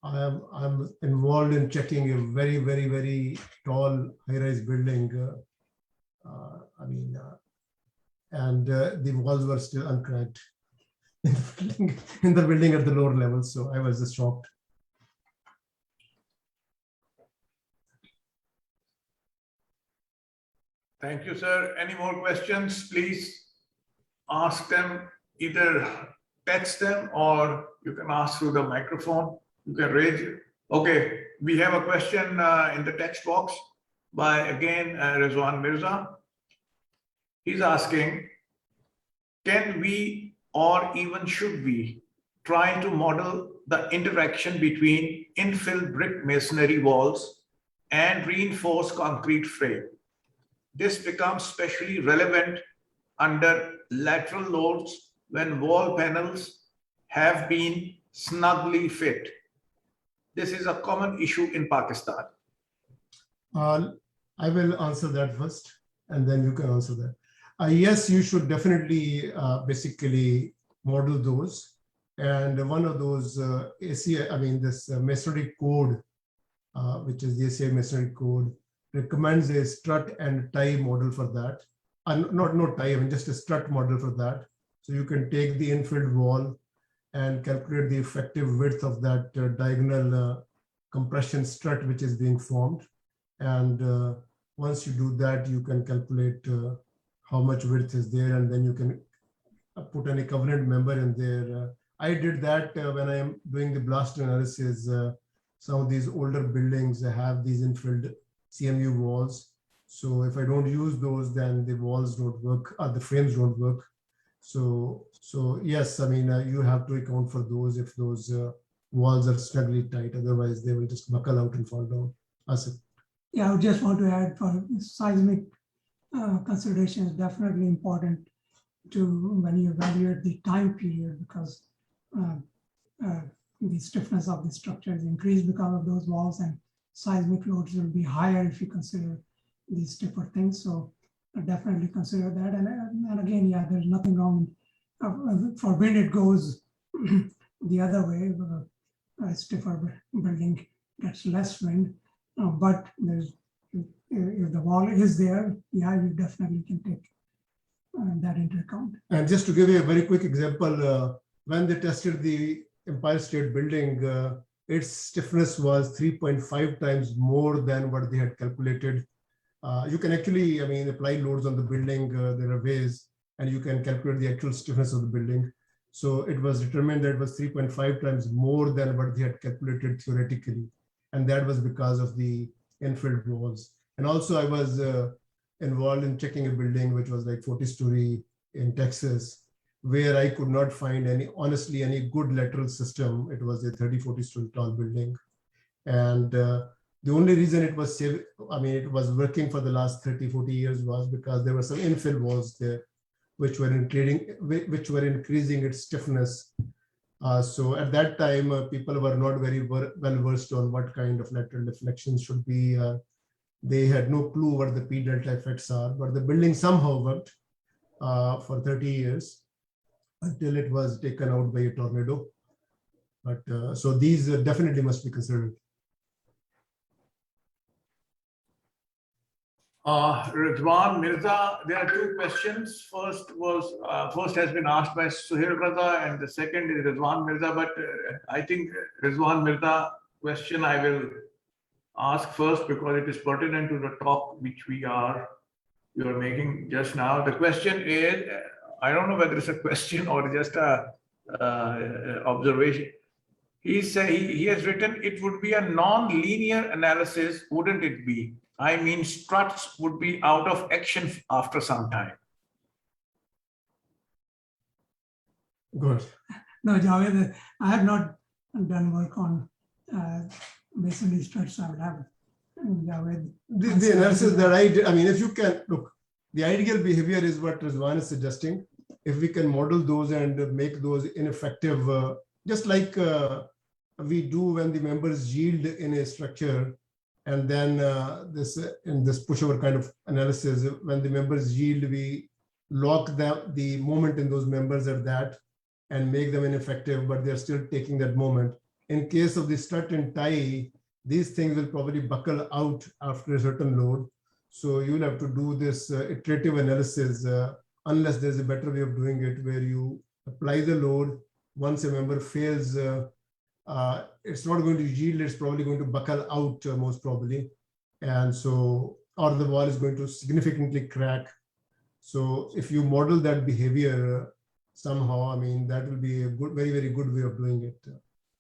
I'm involved in checking a very, very, very tall high-rise building. And the walls were still uncracked in the building at the lower level. So I was just shocked. Thank you, sir. Any more questions? Please ask them, either text them or you can ask through the microphone. You can raise it. Okay, we have a question in the text box by, again, Rizwan Mirza. He's asking, can we, or even should we, try to model the interaction between infill brick masonry walls and reinforced concrete frame? This becomes especially relevant under lateral loads when wall panels have been snugly fit. This is a common issue in Pakistan. I will answer that first, and then you can answer that. Yes, you should definitely basically model those. And one of those this masonry code, which is the ACI masonry code, recommends a strut and tie model for that. Not tie, just a strut model for that. So you can take the infilled wall and calculate the effective width of that diagonal compression strut which is being formed. And once you do that, you can calculate how much width is there, and then you can put any covenant member in there. I did that when I am doing the blast analysis. Some of these older buildings have these infilled CMU walls. So if I don't use those, then the walls don't work, or the frames don't work. So yes, you have to account for those if those walls are snugly tight. Otherwise, they will just buckle out and fall down. Asif. Yeah, I would just want to add for seismic consideration is definitely important to when you evaluate the time period, because the stiffness of the structure is increased because of those walls, and seismic loads will be higher if you consider these stiffer things. So definitely consider that. And again, yeah, there's nothing wrong. For wind, it goes the other way. A stiffer building gets less wind, but there's if the wall is there, yeah, you definitely can take that into account. And just to give you a very quick example, when they tested the Empire State Building, its stiffness was 3.5 times more than what they had calculated. You can actually, I mean, apply loads on the building. There are ways, and you can calculate the actual stiffness of the building. So it was determined that it was 3.5 times more than what they had calculated theoretically. And that was because of the infilled walls. And also I was involved in checking a building, which was like 40-story in Texas, where I could not find honestly, any good lateral system. It was a 30-40 story tall building. And the only reason it was it was working for the last 30-40 years was because there were some infill walls there, which were increasing its stiffness. So at that time, people were not very well versed on what kind of lateral deflection should be. They had no clue what the P delta effects are, but the building somehow worked for 30 years until it was taken out by a tornado. But so these definitely must be considered. Rizwan Mirza, there are two questions. First has been asked by Suhail Raza, and the second is Rizwan Mirza. But I think Rizwan Mirza question I will ask first because it is pertinent to the talk which you are making just now. The question is, I don't know whether it's a question or just a observation. He has written, it would be a non-linear analysis, wouldn't it be? I mean, struts would be out of action after some time. Good. No, Javed, I have not done work on masonry struts. I would have Javed. The analysis that I did, I mean, if you can look, the ideal behavior is what Rizwan is suggesting. If we can model those and make those ineffective, just like we do when the members yield in a structure, and then in this pushover kind of analysis, when the members yield, we lock the moment in those members at that and make them ineffective, but they're still taking that moment. In case of the strut and tie, these things will probably buckle out after a certain load. So you'll have to do this iterative analysis unless there's a better way of doing it, where you apply the load. Once a member fails, it's not going to yield, it's probably going to buckle out most probably. And so, or the wall is going to significantly crack. So if you model that behavior somehow, I mean, that will be a good, very, very good way of doing it.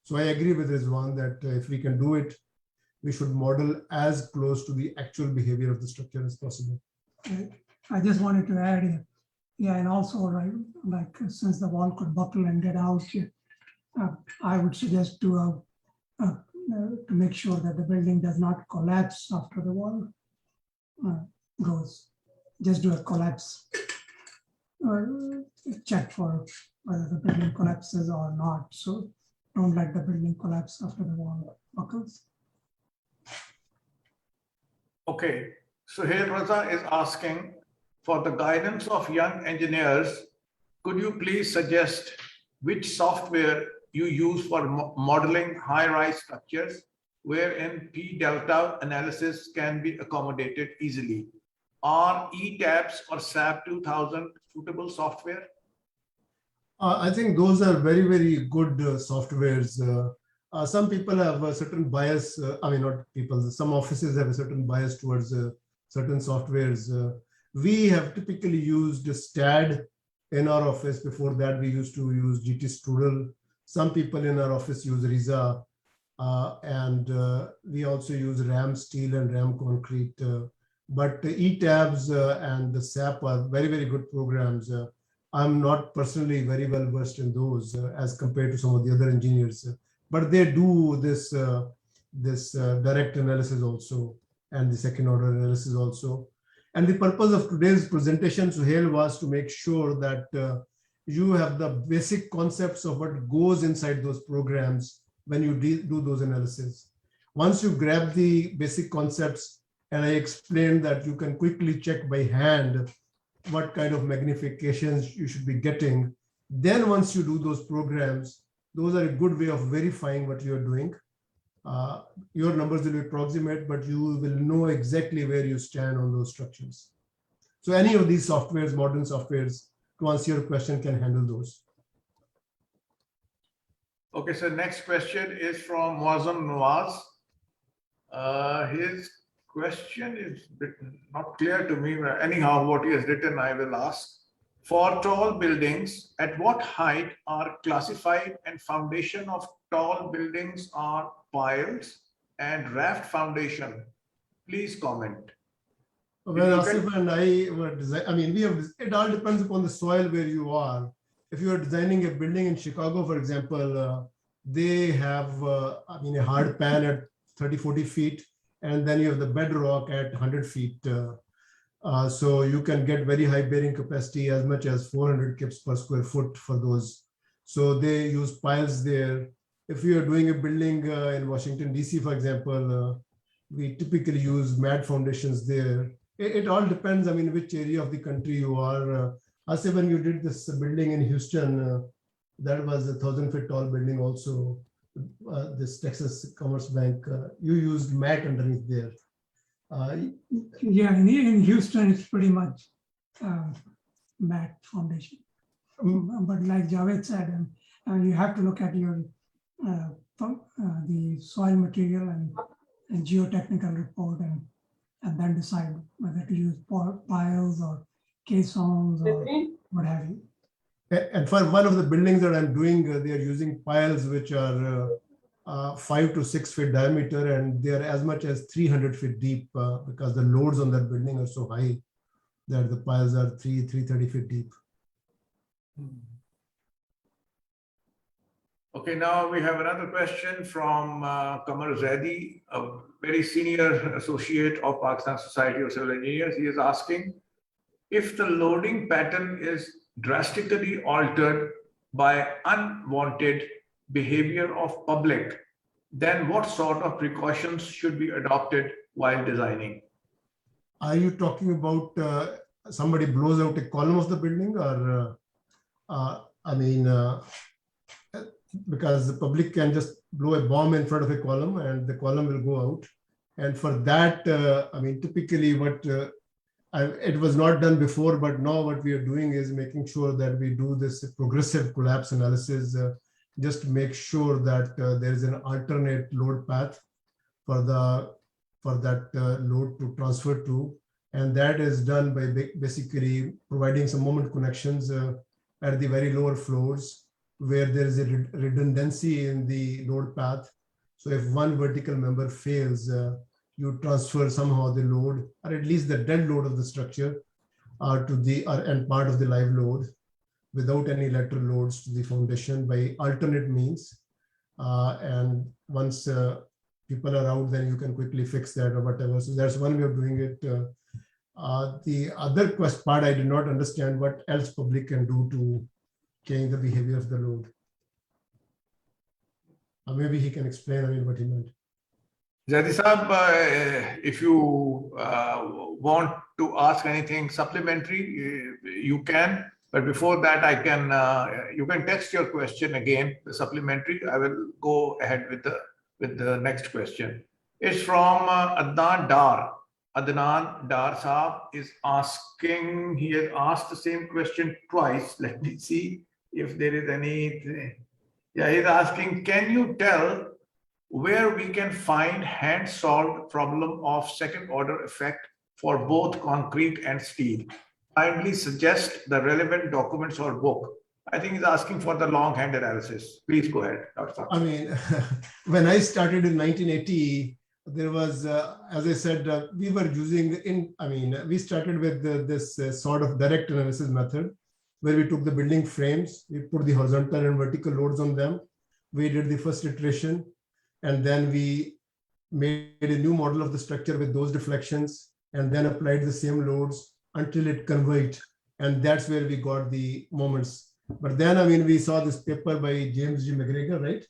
So I agree with Rizwan that if we can do it, we should model as close to the actual behavior of the structure as possible. I just wanted to add, yeah, and also, right, like since the wall could buckle and get out, I would suggest to make sure that the building does not collapse after the wall goes. Just do a collapse check for whether the building collapses or not. So don't let the building collapse after the wall buckles. Okay, Suhail Raza is asking, for the guidance of young engineers, could you please suggest which software you use for modeling high-rise structures wherein P delta analysis can be accommodated easily? Are ETABS or SAP 2000 suitable software? I think those are very, very good softwares. Some people have a certain bias. I mean, not people, some offices have a certain bias towards certain softwares. We have typically used STAD in our office. Before that, we used to use GT Strudel. Some people in our office use RISA. And we also use RAM Steel and RAM Concrete. But ETABS and the SAP are very, very good programs. I'm not personally very well versed in those as compared to some of the other engineers, but they do this direct analysis also. and the second order analysis also. And the purpose of today's presentation, Suhail, was to make sure that you have the basic concepts of what goes inside those programs when you do those analyses. Once you grab the basic concepts, and I explained that you can quickly check by hand what kind of magnifications you should be getting. Then once you do those programs, those are a good way of verifying what you're doing. Your numbers will be approximate, but you will know exactly where you stand on those structures. So any of these softwares, modern softwares, to answer your question, can handle those. Okay, so next question is from Muazzam Nawaz. His question is not clear to me. Anyhow, what he has written, I will ask. For tall buildings, at what height are classified and foundation of tall buildings are piles and raft foundation? Please comment. Well, Asif and I were it all depends upon the soil where you are. If you are designing a building in Chicago, for example, they have, a hard pan at 30, 40 feet, and then you have the bedrock at 100 feet. So you can get very high bearing capacity, as much as 400 kips per square foot for those. So they use piles there. If you are doing a building in Washington, DC, for example, we typically use mat foundations there. It all depends, which area of the country you are. Asif, when you did this building in Houston, that was a 1,000-foot tall building also, this Texas Commerce Bank, you used mat underneath there. Yeah, in Houston, it's pretty much mat foundation. But like Javed said, you have to look at your the soil material and geotechnical report, and then decide whether to use piles or caissons or what have you. And for one of the buildings that I'm doing, they are using piles which are 5 to 6 feet diameter, and they are as much as 300 feet deep because the loads on that building are so high that the piles are 330 feet deep. Okay, now we have another question from Kamar Zaidi, a very senior associate of Pakistan Society of Civil Engineers. He is asking, if the loading pattern is drastically altered by unwanted behavior of public, then what sort of precautions should be adopted while designing? Are you talking about somebody blows out a column of the building, or because the public can just blow a bomb in front of a column and the column will go out. And for that, typically it was not done before, but now what we are doing is making sure that we do this progressive collapse analysis, just to make sure that there is an alternate load path for that load to transfer to. And that is done by basically providing some moment connections at the very lower floors, where there is a redundancy in the load path. So if one vertical member fails, you transfer somehow the load, or at least the dead load of the structure, to the and part of the live load, without any lateral loads to the foundation by alternate means. And once people are out, then you can quickly fix that or whatever. So that's one way of doing it. The other part I did not understand what else public can do to change the behavior of the load. Maybe he can explain what he meant. Zaidi Saab, if you want to ask anything supplementary, you can. But before that, you can text your question again, the supplementary. I will go ahead with the next question. It's from Adnan Dar. Adnan Dar Saab is asking, he has asked the same question twice. Let me see if there is anything. Yeah, he's asking, can you tell where we can find hand-solved problem of second order effect for both concrete and steel? Kindly suggest the relevant documents or book. I think he's asking for the longhand analysis. Please go ahead, Dr. When I started in 1980, there was, as I said, we were using, we started with this sort of direct analysis method, where we took the building frames, we put the horizontal and vertical loads on them. We did the first iteration, and then we made a new model of the structure with those deflections, and then applied the same loads until it converged. And that's where we got the moments. But then, I mean, we saw this paper by James G. McGregor, right?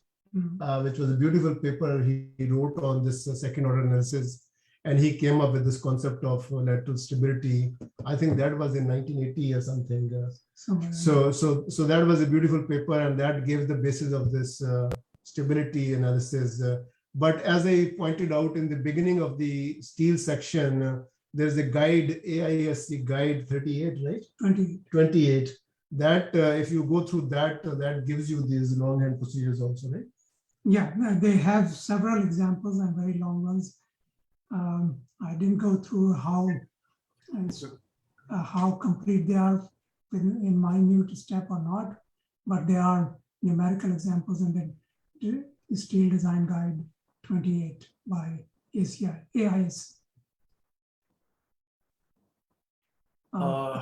Which was a beautiful paper he wrote on this second order analysis. And he came up with this concept of lateral stability. I think that was in 1980 or something. So that was a beautiful paper, and that gave the basis of this stability analysis. But as I pointed out in the beginning of the steel section, there's a guide, AISC guide 38, right? 28. That if you go through that, that gives you these longhand procedures also, right? Yeah, they have several examples and very long ones. I didn't go through how complete they are in minute step or not, but there are numerical examples in the Steel Design Guide 28 by AIS.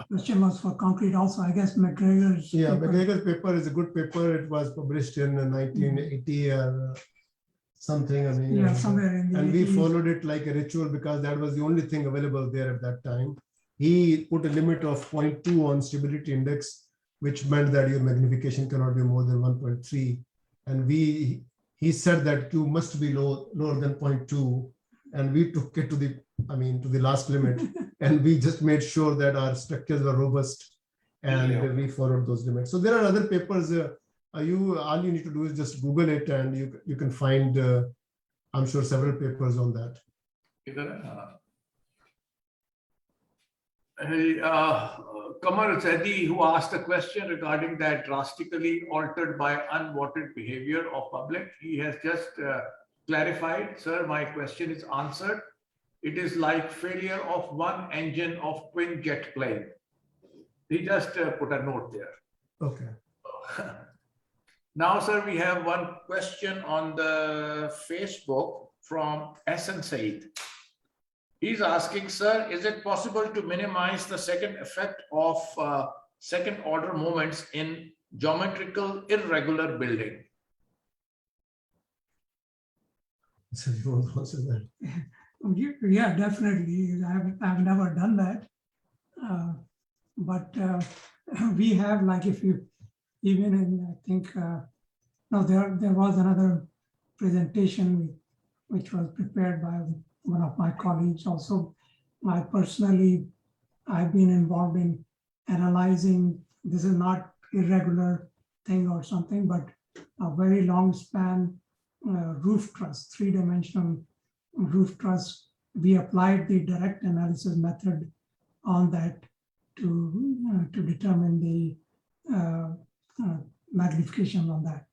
Question was for concrete also. I guess McGregor's McGregor's paper is a good paper. It was published in 1980 or something. I mean, somewhere in the and 80s. we followed it like a ritual because that was the only thing available there at that time. He put a limit of 0.2 on stability index, which meant that your magnification cannot be more than 1.3. And he said that Q must be lower than 0.2, and we took it to the last limit, and we just made sure that our structures were robust, and we followed those limits. So there are other papers. All you need to do is just Google it, and you can find, I'm sure, several papers on that. Kamar Zedi, who asked a question regarding that drastically altered by unwanted behavior of public, he has just clarified, sir, my question is answered. It is like failure of one engine of twin jet plane. He just put a note there. Okay. Now, sir, we have one question on the Facebook from Hassan Said. He's asking, sir, is it possible to minimize the second effect of second order moments in geometrical irregular building? So you want to answer that? Yeah, definitely. I've never done that. But we have, like, if you, even in, I think, no, there was another presentation which was prepared by one of my colleagues also. I've been involved in analyzing, this is not irregular thing or something, but a very long span roof truss, three-dimensional roof truss. We applied the direct analysis method on that to determine the magnification on that.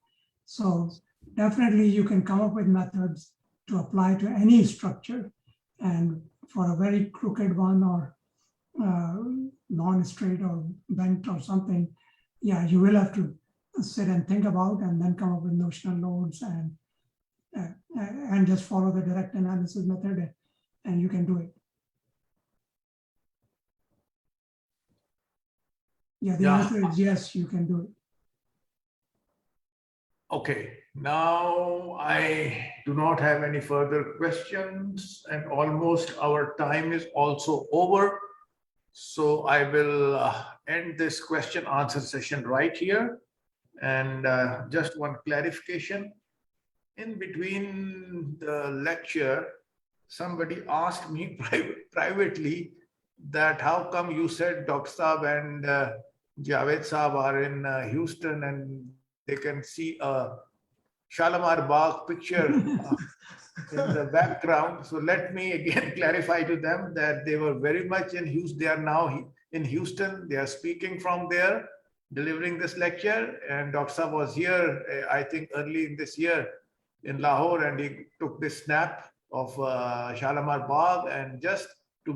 So definitely you can come up with methods to apply to any structure, and for a very crooked one or non-straight or bent or something, yeah, you will have to sit and think about and then come up with notional loads and just follow the direct analysis method, and you can do it. Yeah, the answer is yes, you can do it. Okay, now I do not have any further questions, and almost our time is also over. So I will end this question answer session right here. And just one clarification. In between the lecture, somebody asked me privately that how come you said Dr. Saab and Javed Saab are in Houston and they can see a Shalimar Bagh picture in the background. So let me again clarify to them that they were very much in Houston. They are now in Houston. They are speaking from there, delivering this lecture. And Dr. Saab was here, I think early in this year in Lahore, and he took this snap of Shalimar Bagh, and just to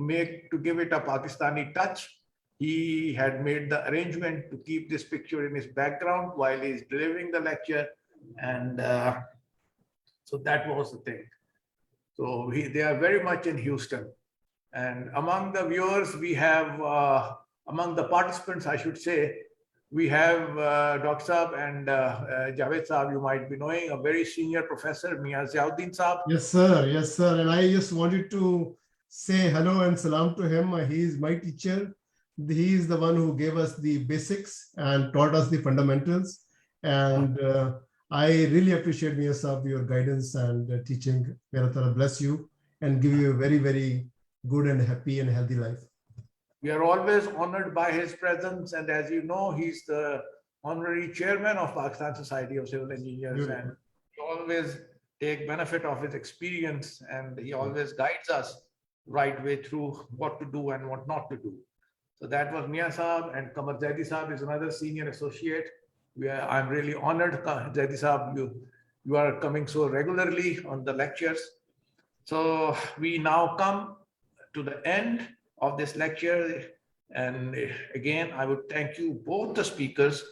give it a Pakistani touch, he had made the arrangement to keep this picture in his background while he's delivering the lecture. And so that was the thing. So they are very much in Houston. And among the viewers, we have, among the participants, I should say, we have Dr. Saab and Javed Saab, you might be knowing, a very senior professor, Mia Ziauddin Saab. Yes, sir. Yes, sir. And I just wanted to say hello and salam to him. He is my teacher. He is the one who gave us the basics and taught us the fundamentals. And I really appreciate, Mia Saab, your guidance and teaching. May Allah Ta'ala bless you and give you a very, very good and happy and healthy life. We are always honored by his presence. And as you know, he's the honorary chairman of Pakistan Society of Civil Engineers. Beautiful. And we always take benefit of his experience, and he always guides us right way through what to do and what not to do. So that was Mia Saab, and Kamar Zaidi Saab is another senior associate. I'm really honored, Zaidi Saab, you are coming so regularly on the lectures. So we now come to the end of this lecture. And again, I would thank you, both the speakers,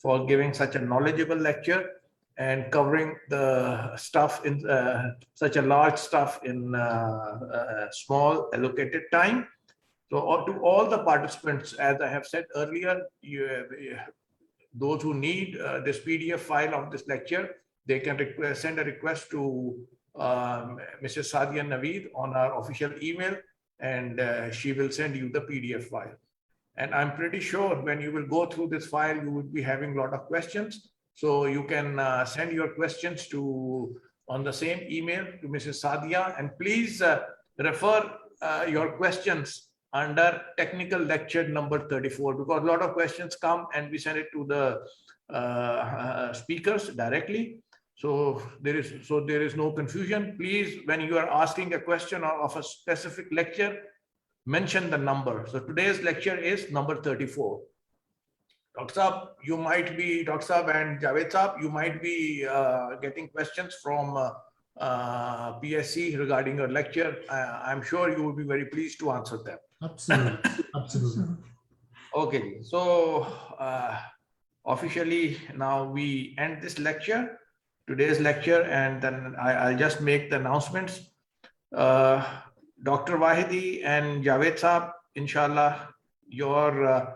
for giving such a knowledgeable lecture and covering the stuff in such a large stuff in small allocated time. So to all the participants, as I have said earlier, those who need this PDF file of this lecture, they can send a request to Mrs. Sadia Naveed on our official email, and she will send you the PDF file. And I'm pretty sure when you will go through this file, you will be having a lot of questions. So you can send your questions on the same email to Mrs. Sadia, and please refer your questions under technical lecture number 34, because a lot of questions come and we send it to the speakers directly. So there is no confusion. Please, when you are asking a question of a specific lecture, mention the number. So today's lecture is number 34. Dr. Saab, you might be, Dr. Saab and Javed Saab, you might be getting questions from PSC regarding your lecture. I'm sure you will be very pleased to answer them. Absolutely. Absolutely. Okay, so officially now we end this lecture, today's lecture, and then I'll just make the announcements. Dr. Wahidi and Javed Saab, inshallah, your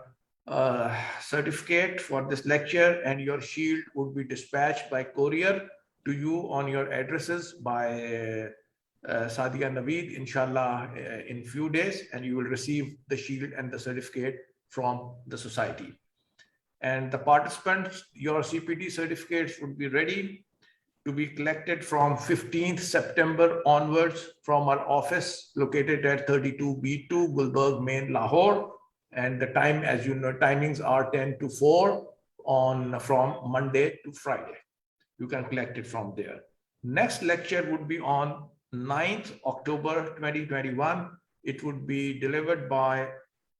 certificate for this lecture and your shield would be dispatched by courier to you on your addresses by Sadia Naveed, inshallah, in few days, and you will receive the shield and the certificate from the society. And the participants, your CPD certificates would be ready to be collected from 15th September onwards from our office located at 32B2 Gulberg Main, Lahore. And the time, as you know, timings are 10 to 4 from Monday to Friday. You can collect it from there. Next lecture would be on 9th October 2021. It would be delivered by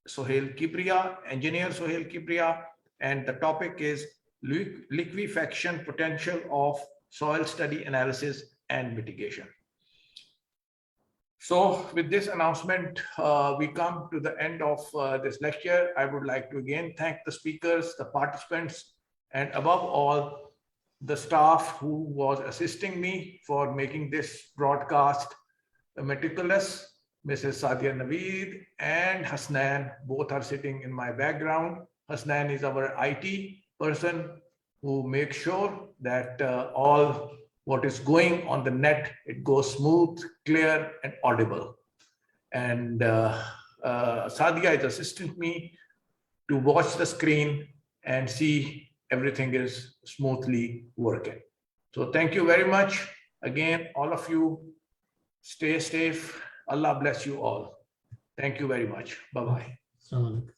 Sohail Kibriya, engineer Sohail Kibriya, and the topic is liquefaction potential of soil study analysis and mitigation. So with this announcement, we come to the end of this lecture. I would like to again thank the speakers, the participants, and above all, the staff who was assisting me for making this broadcast meticulous. Mrs. Sadia Naveed and Hasnan, both are sitting in my background. Hasnan is our IT person who makes sure that all what is going on the net, it goes smooth, clear, and audible. And Sadia is assisting me to watch the screen and see everything is smoothly working. So thank you very much. Again, all of you, stay safe. Allah bless you all. Thank you very much. Bye-bye. Assalamu alaikum.